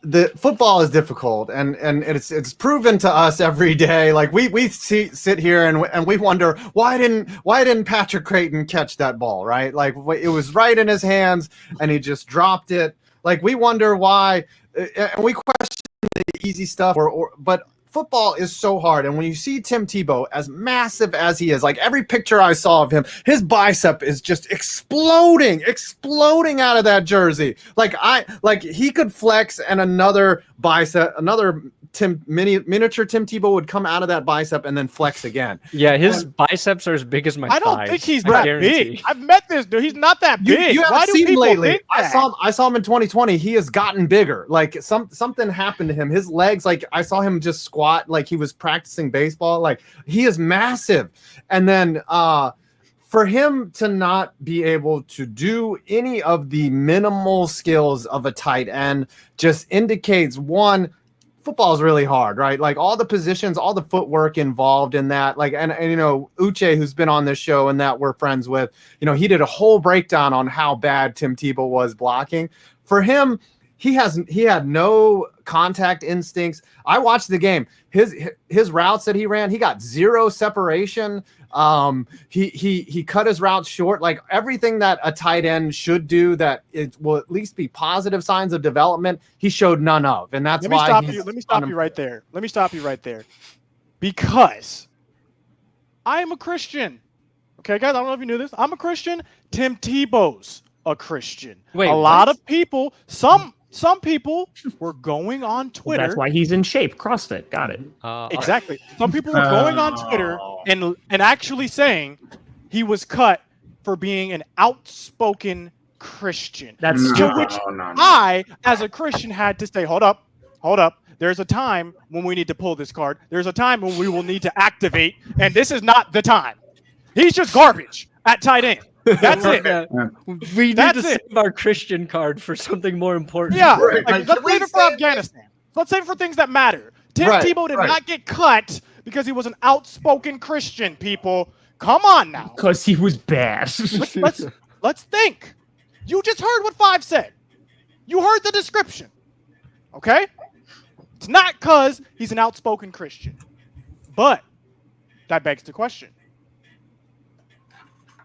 The football is difficult, and it's proven to us every day. Like we sit here and we wonder why didn't Patrick Creighton catch that ball, right? Like it was right in his hands and he just dropped it. Like we wonder why, and we question the easy stuff, but football is so hard. And when you see Tim Tebow, as massive as he is, like every picture I saw of him, his bicep is just exploding out of that jersey. Like he could flex and another bicep, miniature Tim Tebow would come out of that bicep and then flex again. Yeah, his biceps are as big as my thighs. I don't think he's that big. I've met this dude. He's not that big. You haven't seen him lately. I saw him in 2020. He has gotten bigger. Like something happened to him. His legs, like I saw him just squat like he was practicing baseball. Like he is massive. And then for him to not be able to do any of the minimal skills of a tight end just indicates, one, football is really hard, right? Like all the positions, all the footwork involved in that. Like, and you know, Uche, who's been on this show and that we're friends with, you know, he did a whole breakdown on how bad Tim Tebow was blocking. For him, he had no contact instincts. I watched the game. His routes that he ran, he got zero separation. He cut his routes short. Like everything that a tight end should do, that it will at least be positive signs of development, he showed none of. And that's why. Let me stop you right there. Because I am a Christian. Okay, guys, I don't know if you knew this. I'm a Christian. Tim Tebow's a Christian. Wait, a lot of people, some people were going on Twitter. Well, that's why he's in shape. CrossFit. Got it. Exactly. Some people were going on Twitter and actually saying he was cut for being an outspoken Christian. That's which I, as a Christian, had to say, hold up. There's a time when we need to pull this card. There's a time when we will need to activate, and this is not the time. He's just garbage at tight end. That's it. We need to save our Christian card for something more important. Yeah, let's save it for Afghanistan. Let's save it for things that matter. Tim Tebow did not get cut because he was an outspoken Christian, people. Come on now. Because he was bad. Let's think. You just heard what 5 said. You heard the description. Okay? It's not because he's an outspoken Christian. But that begs the question.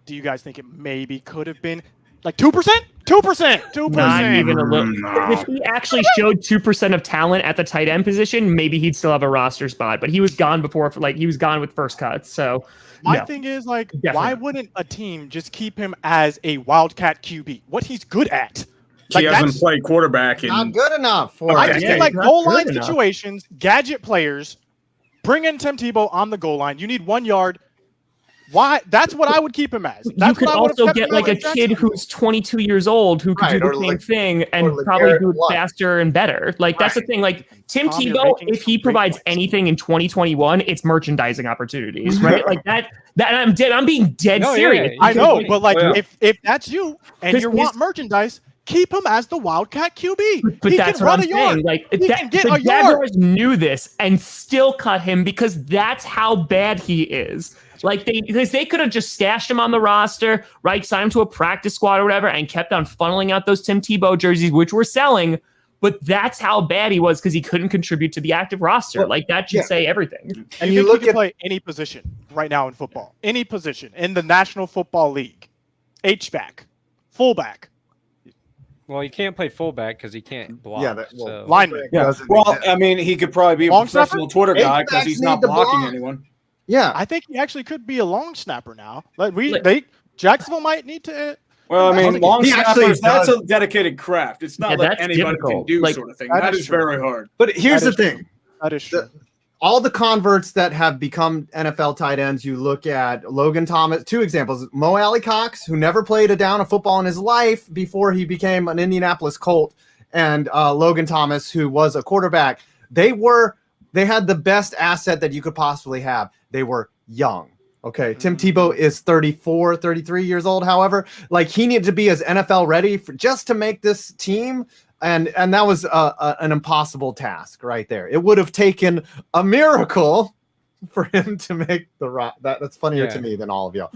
Do you guys think it maybe could have been like 2%? 2%. Not even a little. No. If he actually showed 2% of talent at the tight end position, maybe he'd still have a roster spot. But he was gone before, he was gone with first cuts. So my thing is, like, why wouldn't a team just keep him as a wildcat QB? What he's good at. He hasn't played quarterback. Not good enough for. I just think like goal line situations, gadget players, bring in Tim Tebow on the goal line. You need 1 yard. Why? That's what I would keep him as. You could also get like a kid who's 22 years old who could do the same thing and probably do it faster and better. Like that's the thing. Like Tim Tebow, if he provides anything in 2021, it's merchandising opportunities, right? Like that. I'm being dead serious. I know, but like if that's you and you want merchandise, keep him as the Wildcat QB. But he that's can what run I'm a yard. saying. Like He that, can get the a yard. Jaguars knew this and still cut him because that's how bad he is. Like because they could have just stashed him on the roster, right? Signed him to a practice squad or whatever, and kept on funneling out those Tim Tebow jerseys, which were selling. But that's how bad he was because he couldn't contribute to the active roster. Well, like that should say everything. And you look at play any position right now in football, any position in the National Football League, H-back, fullback. Well, he can't play fullback because he can't block. Yeah, so. Lineman. Yeah. Well, I mean, he could probably be a Long professional Twitter guy because he's not blocking anyone. Yeah, I think he actually could be a long snapper now. Jacksonville might need to. Well, I mean, long He actually snappers, that's does. a dedicated craft. It's not Yeah, like that's anybody difficult. can do Like, sort of thing. that That is is true. very hard. but here's the That is thing. That is true. All the converts that have become NFL tight ends, you look at Logan Thomas, 2 examples. Mo Alley Cox, who never played a down of football in his life before he became an Indianapolis Colt, and Logan Thomas, who was a quarterback. They had the best asset that you could possibly have. They were young. Okay, Tim Tebow is 34, 33 years old. However, like he needed to be as NFL ready just to make this team. And that was an impossible task right there. It would have taken a miracle for him to make the right. That's funnier to me than all of y'all.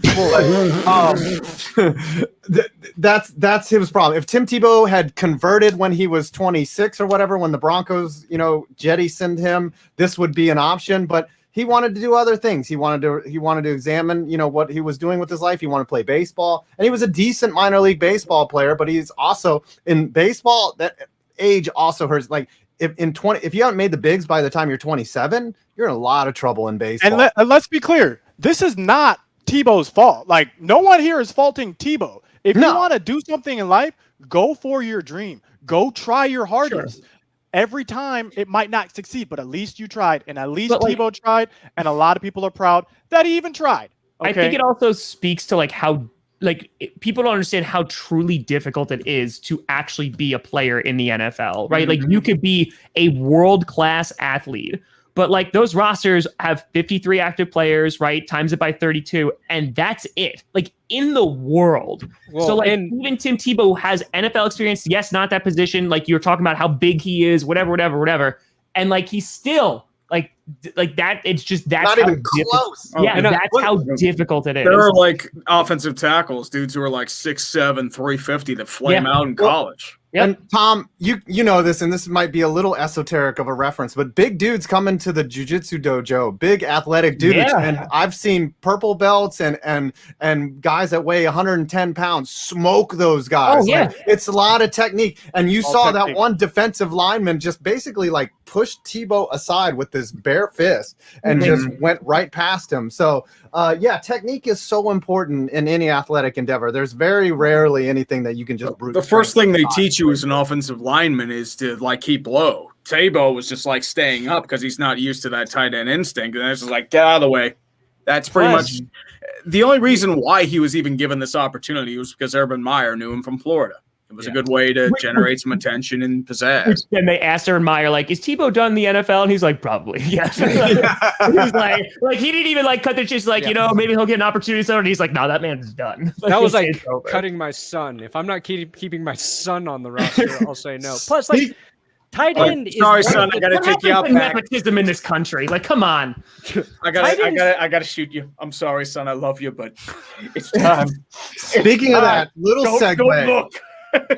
That's his problem. If Tim Tebow had converted when he was 26 or whatever, when the Broncos, jettisoned him, this would be an option. But he wanted to do other things. He wanted to examine, what he was doing with his life. He wanted to play baseball, and he was a decent minor league baseball player. But he's also in baseball. That age also hurts. Like if you haven't made the bigs by the time you're 27, you're in a lot of trouble in baseball. And let's be clear, this is not Tebow's fault. Like no one here is faulting Tebow. If you want to do something in life, go for your dream. Go try your hardest. Sure. Every time it might not succeed, but at least you tried, and at least Tebow tried, and a lot of people are proud that he even tried. Okay? I think it also speaks to how people don't understand how truly difficult it is to actually be a player in the NFL, right? Mm-hmm. Like you could be a world-class athlete, but those rosters have 53 active players, right? Times it by 32, and that's it. Like in the world. Well, so even Tim Tebow has NFL experience. Yes, not that position. Like you were talking about how big he is, whatever. And he's still like that. It's just that's not even close. Yeah, that's how difficult it is. There are offensive tackles, dudes who are 6'7", 350 that flame out in college. Yep. And Tom, you know this, and this might be a little esoteric of a reference, but big dudes come into the jiu-jitsu dojo, big athletic dudes, and I've seen purple belts and guys that weigh 110 pounds smoke those guys. Oh, yeah. It's a lot of technique, and you saw that one defensive lineman just basically pushed Tebow aside with this bare fist and just went right past him. So technique is so important in any athletic endeavor. There's very rarely anything that you can just brute. The first thing they teach you as an offensive lineman is to keep low. Tebow was just staying up because he's not used to that tight end instinct, and it's just get out of the way. That's pretty much the only reason why he was even given this opportunity was because Urban Meyer knew him from Florida. It was a good way to generate some attention and pizzazz. And they asked Urban Meyer, is Tebow done in the NFL? And he's like, probably, yes. He's he didn't even cut the chase. Maybe he'll get an opportunity somewhere. And he's like, no, that man's done. That was cutting my son. If I'm not keeping my son on the roster, I'll say no. Plus, tight end is. Sorry, son, I gotta take you out back. Nepotism in this country. Come on. I gotta shoot you. I'm sorry, son. I love you, but it's time. Speaking of that, segue. Don't look.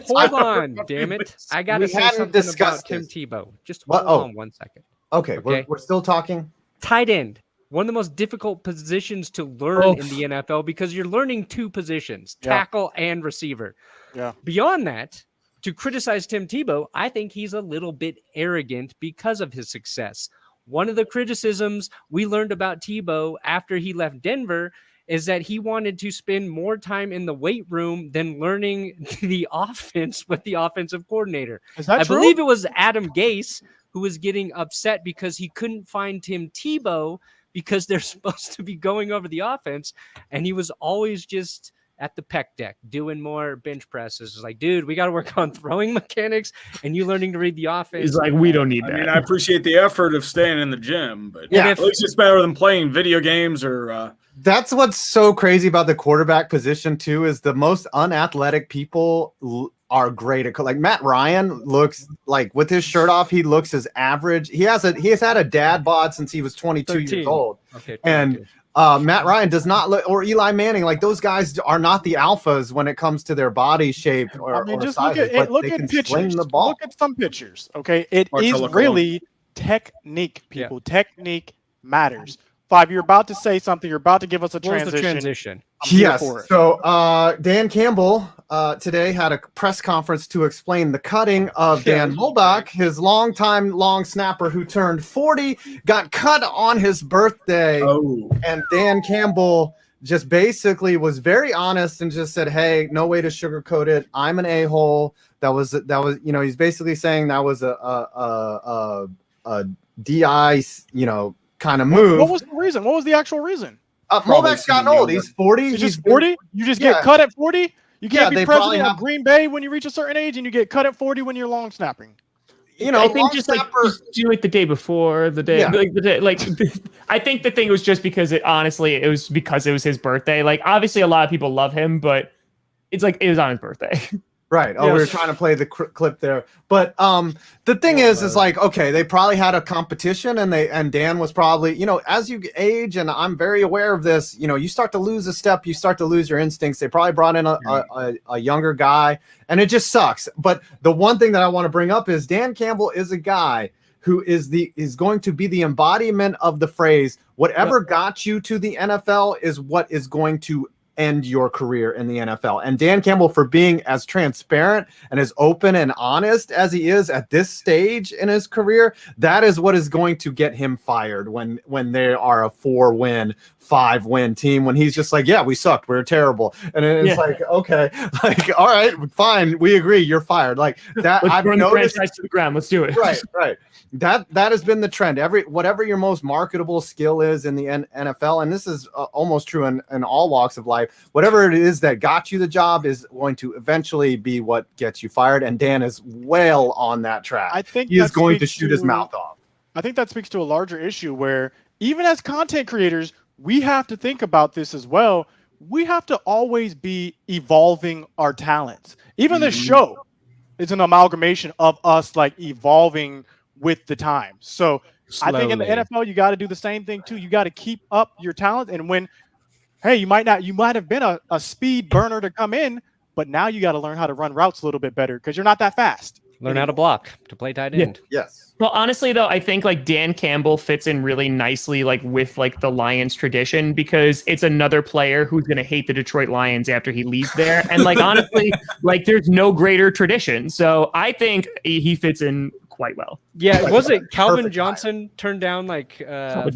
Hold on, damn it! I gotta say something about Tim Tebow. Just hold on 1 second. Okay, we're still talking. Tight end, one of the most difficult positions to learn in the NFL because you're learning 2 positions: tackle and receiver. Yeah. Beyond that, to criticize Tim Tebow, I think he's a little bit arrogant because of his success. One of the criticisms we learned about Tebow after he left Denver is that he wanted to spend more time in the weight room than learning the offense with the offensive coordinator. Is that true? I believe it was Adam Gase who was getting upset because he couldn't find Tim Tebow because they're supposed to be going over the offense, and he was always just at the pec deck doing more bench presses. It's like, dude, we got to work on throwing mechanics and you learning to read the offense. He's like, we don't need that. I mean, I appreciate the effort of staying in the gym, but at least it's better than playing video games or that's what's so crazy about the quarterback position too, is the most unathletic people are great at like Matt Ryan looks like with his shirt off, he looks as average. He has had a dad bod since he was 22 years old. Okay, and Matt Ryan does not look, or Eli Manning, like those guys are not the alphas when it comes to their body shape or just sizes, look at pictures. The ball. Look at some pictures. Okay, it is really technique, people. Technique matters. Five, you're about to say something. You're about to give us a transition. Yes. So Dan Campbell today had a press conference to explain the cutting of Dan Mulbach, his longtime long snapper who turned 40, got cut on his birthday. Oh. And Dan Campbell just basically was very honest and just said, "Hey, no way to sugarcoat it. I'm an a-hole." That was he's basically saying that was a DI kind of move. What was the reason? What was the actual reason? Mulbach's gotten old. He's 40. He's just 40? You just get cut at 40? You can't be president of Green Bay when you reach a certain age, and you get cut at 40 when you're long snapping. I think just do it the day before the day. I think the thing was just because it was because it was his birthday. Like obviously a lot of people love him, but it's like it was on his birthday. Right. Oh, we were trying to play the clip there. But the thing is like, okay, they probably had a competition and Dan was probably, as you age, and I'm very aware of this, you start to lose a step, you start to lose your instincts. They probably brought in a younger guy, and it just sucks. But the one thing that I want to bring up is Dan Campbell is a guy who is going to be the embodiment of the phrase, whatever got you to the NFL is what is going to end your career in the NFL. And Dan Campbell, for being as transparent and as open and honest as he is at this stage in his career, that is what is going to get him fired when they are a 4-win, 5-win team, when he's just like, yeah, we sucked, we were terrible. And it's like, okay, like, all right, fine, we agree, you're fired. Like that. Let's burn the franchise to the ground. Let's do it. Right. That has been the trend. Whatever your most marketable skill is in the NFL, and this is almost true in all walks of life, whatever it is that got you the job is going to eventually be what gets you fired. And Dan is well on that track. I think he is going to shoot his mouth off. I think that speaks to a larger issue where even as content creators, we have to think about this as well. We have to always be evolving our talents. Even this show is an amalgamation of us like evolving with the time. So slowly. I think in the NFL, you got to do the same thing too. You got to keep up your talent. And when, hey, you might have been a speed burner to come in, but now you got to learn how to run routes a little bit better because you're not that fast. Learn how to block, to play tight end. Yes. Well, honestly, though, I think like Dan Campbell fits in really nicely like with like the Lions tradition because it's another player who's going to hate the Detroit Lions after he leaves there. And like, honestly, like there's no greater tradition. So I think he fits in quite well. Yeah, was it Calvin Johnson turned down like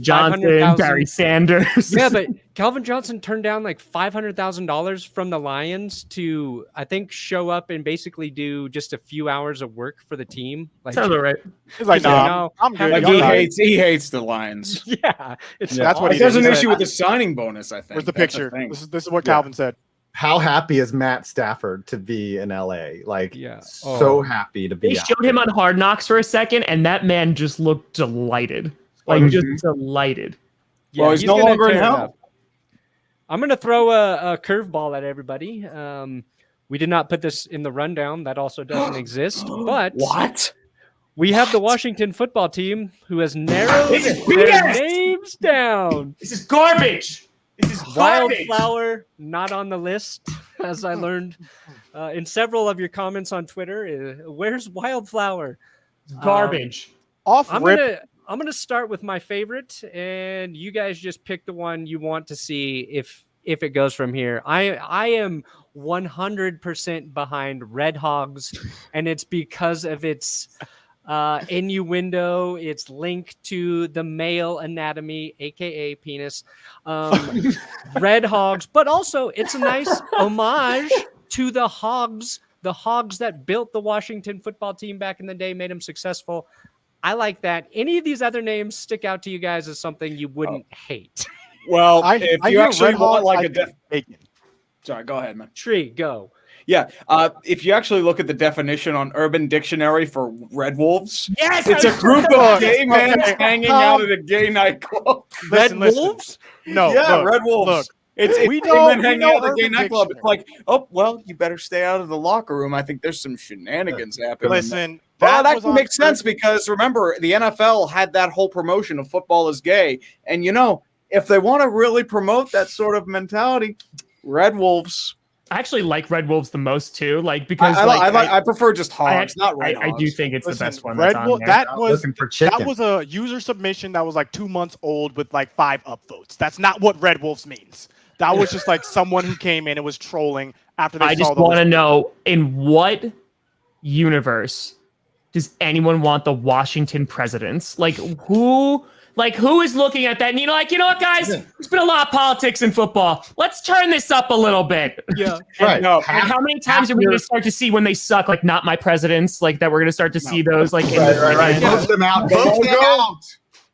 Johnson, Barry Sanders? Yeah, but Calvin Johnson turned down like $500,000 from the Lions to, I think, show up and basically do just a few hours of work for the team. Like, sounds all right. He's like, no, I'm good. Like he hates the Lions. Yeah, that's what he does. There's an issue with the signing bonus. I think. Where's the picture? This is what Calvin said. How happy is Matt Stafford to be in LA? Like, so happy to be. They showed him on Hard Knocks for a second, and that man just looked delighted. Like, just delighted. Yeah, well, he's no longer in hell. I'm going to throw a curveball at everybody. We did not put this in the rundown. That also doesn't exist. But what? We have the Washington football team who has narrowed their names down. This is garbage. This is Wildflower not on the list, as I learned in several of your comments on Twitter. Where's Wildflower? Garbage. I'm gonna start with my favorite, and you guys just pick the one you want to see if it goes from here. I am 100% behind Red Hogs, and it's because of its innuendo. It's linked to the male anatomy, aka penis. Red Hogs, but also it's a nice homage to the Hogs that built the Washington football team back in the day, made them successful. I like that. Any of these other names stick out to you guys as something you wouldn't hate? Well, if you actually want like sorry, go ahead, man. Tree, go. Yeah, if you actually look at the definition on Urban Dictionary for Red Wolves, yes, it's a group of gay men hanging out at a gay nightclub. Red Wolves? No, yeah, Red Wolves. Look, We know hanging out at the gay Urban nightclub. Dictionary. It's like, oh well, you better stay out of the locker room. I think there's some shenanigans happening. Listen, Well, that was can on make sense Twitter. because remember, the NFL had that whole promotion of football is gay. And, if they want to really promote that sort of mentality, Red Wolves. I actually like Red Wolves the most too, because I prefer just Hogs, not Red I Hogs. do think it's Listen, the best one Red that's on Wolf, there. that was Looking for chicken. that was a user submission that was like 2 months old with like 5 upvotes. That's not what Red Wolves means. That was just like someone who came in and was trolling after they I saw just those. want to know, in what universe does anyone want the Washington presidents? Who is looking at that and you know what, guys? There's been a lot of politics in football. Let's turn this up a little bit. Yeah. Right. No, And how many times are we going to start to see when they suck, not my presidents, that we're going to start to see those, Right. in- Vote them out. The Vote them logo- out.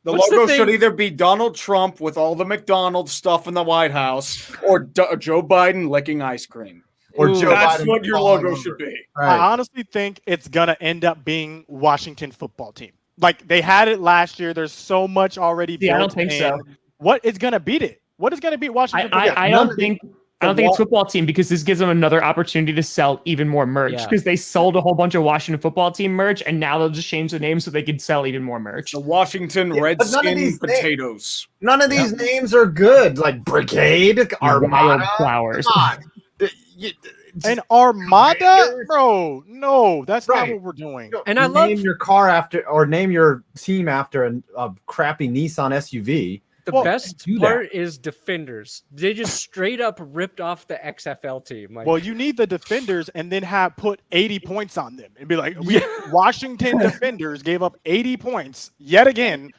The What's the logo thing- should either be Donald Trump with all the McDonald's stuff in the White House or Joe Biden licking ice cream. Or Ooh, Joe That's Biden what your falling logo over. should be. I Right. honestly think it's gonna end up being Washington football team. Like they had it last year. There's so much already. Yeah, I built don't think in. so. What is gonna beat it? What is gonna beat Washington? football I team? don't think it's football team because this gives them another opportunity to sell even more merch Yeah. because they sold a whole bunch of Washington football team merch and now they'll just change the name so they can sell even more merch. The Washington Yeah, but none of Redskin these potatoes. None of these names are good. Like Brigade, Armada. Wildflowers. Come on. An Armada, Raiders. bro. No, that's not Right. what we're doing. And I name love your car after, or name your team after a crappy Nissan SUV. the Well, best do that. part is Defenders. They just straight up ripped off the XFL team. Well, you need the defenders and then put 80 points on them and be like, Washington defenders gave up 80 points yet again.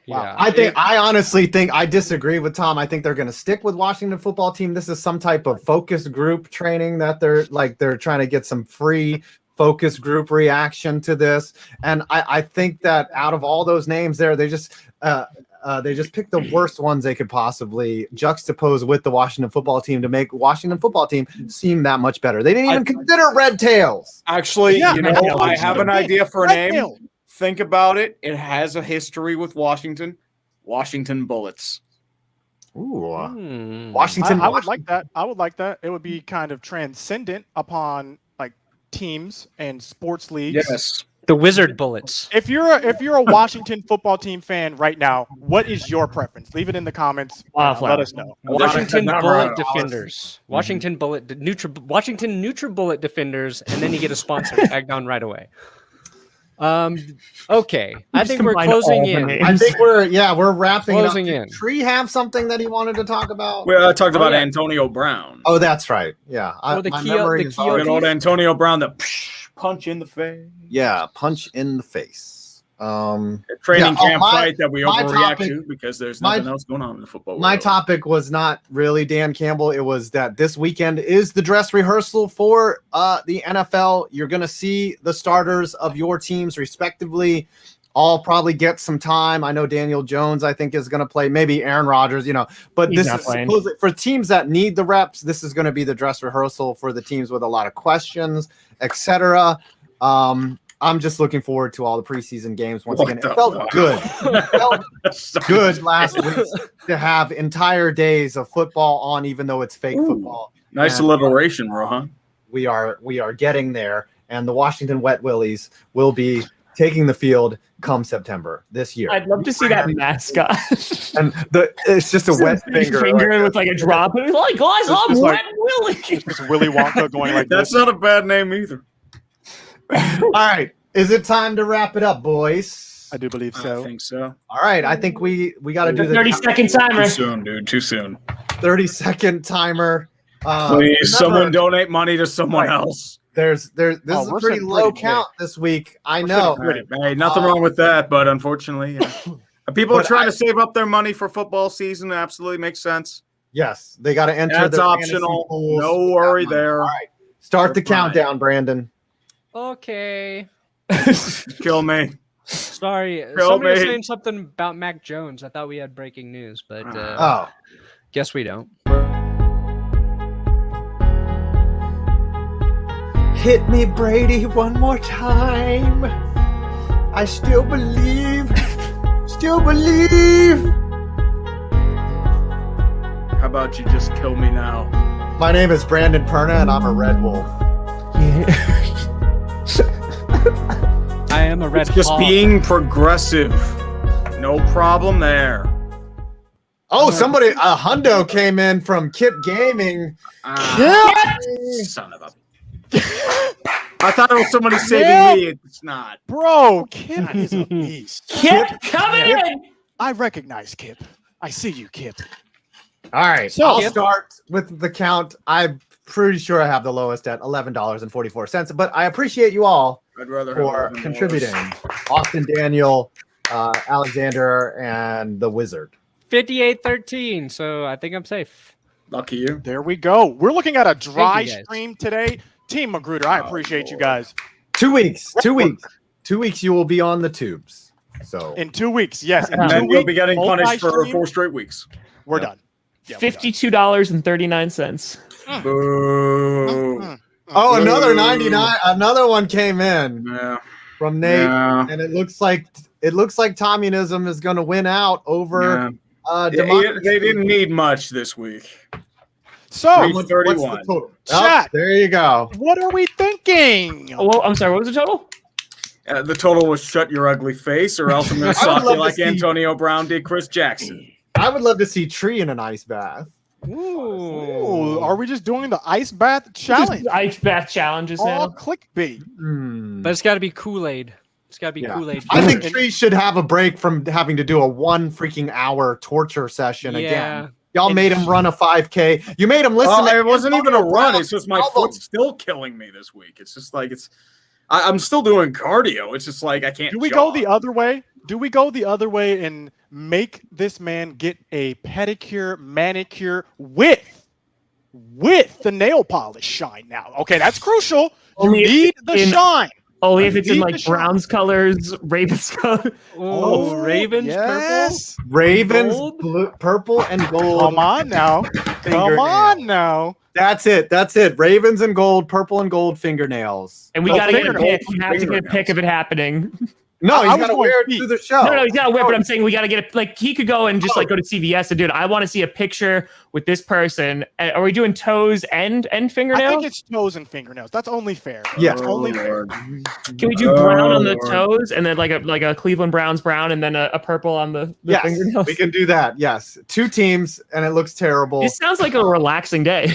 yeah. I honestly think I disagree with Tom. I think they're going to stick with Washington football team. This is some type of focus group training that they're trying to get some free focus group reaction to this. And I think that out of all those names there, they just picked the worst ones they could possibly juxtapose with the Washington football team to make Washington football team seem that much better. They didn't even consider Red Tails. Actually, Yeah, I have an idea for a Red name. Tail. Think about it. It has a history with Washington. Washington Bullets. Ooh, Hmm. Washington. I would like that. I would like that. It would be kind of transcendent upon like teams and sports leagues. Yes. The Wizard Bullets. If you're a Washington football team fan right now, what is your preference? Leave it in the comments. Wildflower. Let us know. Washington Not Bullet right. Defenders. Washington Washington NutriBullet Defenders, and then you get a sponsor tagged on right away. Okay. I Just think we're combine closing all the in. names. I think we're wrapping Closing it up. in. Did Tree have something that he wanted to talk about? We talked about yeah. Antonio Brown. Oh, that's right. Yeah. Oh, the my Kia- memory the is Kia already- Good old Antonio Brown, the punch in the face. Yeah, punch in the face. Training Yeah, camp my- fight that we my overreact topic- to because there's my- nothing else going on in the football My world. topic was not really Dan Campbell. It was that this weekend is the dress rehearsal for the NFL. You're going to see the starters of your teams respectively all probably get some time. I know Daniel Jones, I think, is going to play, maybe Aaron Rodgers, but He's this not is playing. supposedly for teams that need the reps. This is going to be the dress rehearsal for the teams with a lot of questions, etc. I'm just looking forward to all the preseason games once What again. the It felt fuck? good. It felt good last week to have entire days of football on, even though it's fake Ooh. football. Nice And alliteration, Rohan. we are getting there, and the Washington Wet Willies will be taking the field come September this year. I'd love to see that mascot. And it's just a wet Big finger. with like a drop. And he's like, guys, It's I'm just Wet like- Willie. Just Willy Wonka going like That's this. not a bad name either. All right, is it time to wrap it up, boys? I do believe I so. think so. All right, I think we got to do the 30-second Too timer. soon, dude. Too soon. 30-second timer. Please, Remember, someone donate money to someone Right. else. This Oh, is a we're pretty sitting low pretty count this week. I know. Hey, nothing wrong with that, but unfortunately, people are But trying to save up their money for football season. Absolutely makes sense. Yes, they got to enter. That's their optional. fantasy pools No with that worry money. there. All right, start the You're fine. countdown, Brandon. Okay. Kill me. Sorry. Kill Somebody was me. saying something about Mac Jones. I thought we had breaking news, but Oh, guess we don't. hit me, Brady, one more time. I still believe. Still believe. How about you just kill me now? My name is Brandon Perna, and I'm a Red Wolf. I am a red Just hawk. being progressive. No problem there. Oh, somebody, a hundo came in from Kip Gaming. Son of a... I thought it was somebody saving me. It's not. Bro, Kip is a beast. Kip, coming in. I recognize Kip. I see you, Kip. All right, So- I'll start with the count. I'm pretty sure I have the lowest at $11.44, but I appreciate you all I'd rather for have contributing. Austin Daniel, Alexander, and the Wizard. 58-13, so I think I'm safe. Lucky you. There we go. We're looking at a dry Thank you, guys. stream today. Team Magruder, I appreciate you guys. 2 weeks. 2 weeks. 2 weeks. You will be on the tubes. So In 2 weeks, yes. In And 2 then you'll weeks, be getting punished for multi-stream, 4 straight weeks. We're done. Yeah, we're done. $52.39. Boo. oh, another 99. Another one came in Yeah. from Nate, Yeah. and it looks like Tommunism is going to win out over democracy. They didn't need much this week. So, What's the 31. total? Chat. Oh, there you go. what are we thinking? Oh, well, I'm sorry. What was the total? The total was shut your ugly face, or else I'm going to I would sock you love to like see- Antonio Brown did Chris Jackson. I would love to see Tree in an ice bath. Ooh, are we just doing the ice bath challenge? Just ice bath challenges All now. clickbait. But it's got to be Kool-Aid. It's got to be Yeah. Kool-Aid. I think first. Tree should have a break from having to do a 1 freaking hour torture session again. Y'all made him run a 5K. You made him listen. It wasn't even a run. It's just my album. foot's still killing me this week. It's just like I'm still doing cardio. It's just like I can't. Do we jog. go the other way? Do we go the other way and make this man get a pedicure, manicure with the nail polish shine now? Okay, that's crucial. You Only need the in- shine. Only if it's in Need like the shot. Brown's colors, Ravens colors. Oh, Ravens yes. Ravens, Gold? blue, purple, and gold. Come on now. Come Fingernail. on now. That's it. That's it. Ravens and gold, purple and gold fingernails. And we Oh, gotta get a fingernails. pic. We have to get a pic of it happening. No, I he's was got to going wear it feet. through the show. No, he's gotta wear. But I'm saying we gotta get it. Like he could go and just like go to CVS and do it. I want to see a picture with this person. Are we doing toes and I fingernails? think it's toes and fingernails. That's only fair. Yeah. That's only fair. Lord. Can we do brown on the Lord. toes and then like a Cleveland Browns brown and then a purple on the Yes, fingernails? we can do that. Yes. 2 teams, and it looks terrible. This sounds like a relaxing day.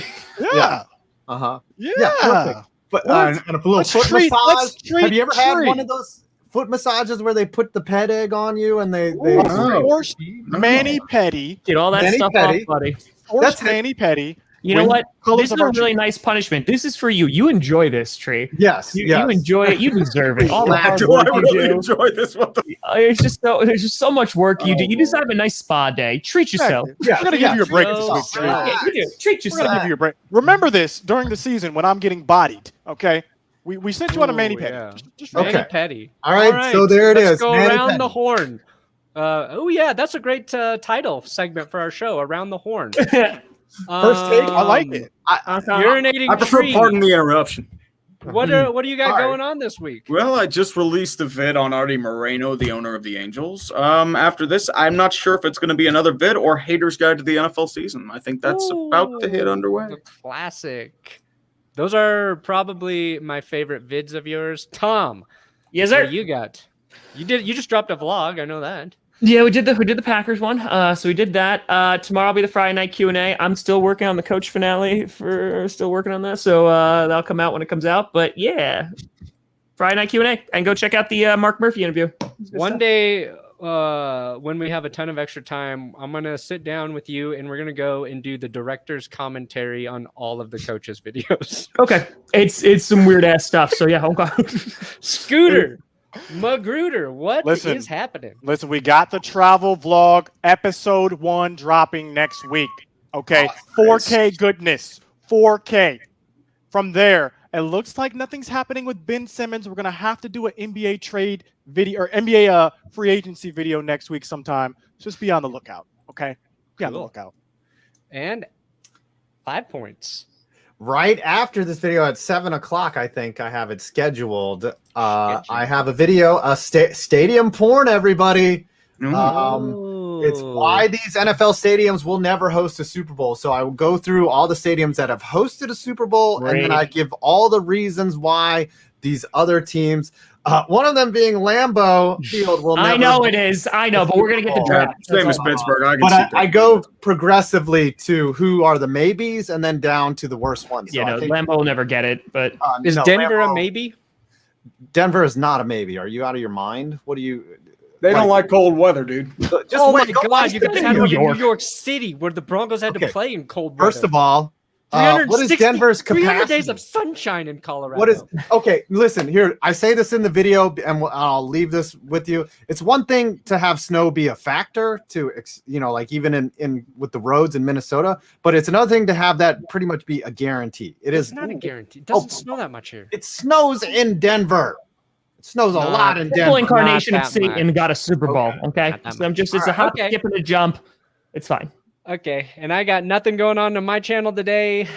Yeah. Uh-huh. Yeah. Yeah, perfect. But Let's- and a little let's foot treat- massage. let's treat Have you ever had Tree. one of those foot massages where they put the pet egg on you and they Of Oh. course, Manny Petty. Get all that Manny stuff Petty. off, buddy. Force That's it. Manny Petty. You know With what? colors This is of a our really choosing. nice punishment. This is for you. You enjoy this, Tree. Yes. You yes. enjoy it. You deserve it. All the hard Do work I you really do. enjoy this? What the? There's just so much work you do. You just have a nice spa day. Treat yourself. Yeah, We're gonna yeah. give you a break this Oh, week, Tree. God. Yeah, you do. Treat We're gonna yourself. give you a break. Remember this during the season when I'm getting bodied. Okay, we sent you on a Manny Ooh, Petty. yeah. Just Okay. Manny Petty. All right, so there it let's is, Go Manny around Petty. the horn. Oh yeah, that's a great title segment for our show. Around the horn. First take, I like it. Urinating I prefer. tree. Pardon the interruption. What do you got All right. going on this week? Well, I just released a vid on Artie Moreno, the owner of the Angels. After this, I'm not sure if it's going to be another vid or Haters Guide to the NFL season. I think that's about to hit underway. The classic. Those are probably my favorite vids of yours. Tom, Yes, what sir. do you got? You just dropped a vlog. I know that. Yeah, we did the Packers one. So we did that. Tomorrow will be the Friday night Q&A. I'm still working on the coach finale still working on that. So that'll come out when it comes out. But yeah, Friday night Q&A, and go check out the Mark Murphy interview. One day, when we have a ton of extra time, I'm gonna sit down with you and we're gonna go and do the director's commentary on all of the coaches' videos. Okay, it's some weird ass stuff. So yeah, okay. Scooter, Magruder, what is Listen. happening? Listen, we got the travel vlog episode 1 dropping next week. Okay, 4K goodness, 4K. From there, it looks like nothing's happening with Ben Simmons. We're gonna have to do an NBA trade video or NBA free agency video next week sometime. Just be on the lookout. Okay, be on the Cool. lookout. And 5 points. right after this video at 7 o'clock, I think I have it scheduled. I have a video, stadium porn, everybody. Mm. Um, It's why these NFL stadiums will never host a Super Bowl. So I will go through all the stadiums that have hosted a Super Bowl, and then I give all the reasons why these other teams. One of them being Lambeau Field will never. I know it is. I know, but we're gonna get the draft. Same as Pittsburgh. I go progressively to who are the maybes, and then down to the worst ones. So Lambeau will never get it. But is Denver a maybe? Denver is not a maybe. Are you out of your mind? What do you? They don't like cold weather, dude. Just my God! You guys had one in New York City where the Broncos had to play in cold weather. First of all, what is Denver's capacity? 300 days of sunshine in Colorado. What is okay? Listen here. I say this in the video, and I'll leave this with you. It's one thing to have snow be a factor, to like even in with the roads in Minnesota, but it's another thing to have that pretty much be a guarantee. It's not a guarantee. It doesn't snow that much here. It snows in Denver. It snows a lot in Denver. Full incarnation of Satan got a Super Bowl. Okay, so it's a hop, skip, and a jump. It's fine. Okay, and I got nothing going on my channel today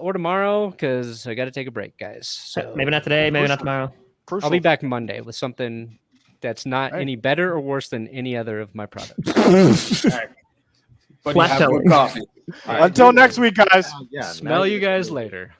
or tomorrow because I got to take a break, guys. So maybe not today, maybe not tomorrow. I'll be back Monday with something that's not any better or worse than any other of my products. But you have good coffee. Until next week, guys. Smell you guys later.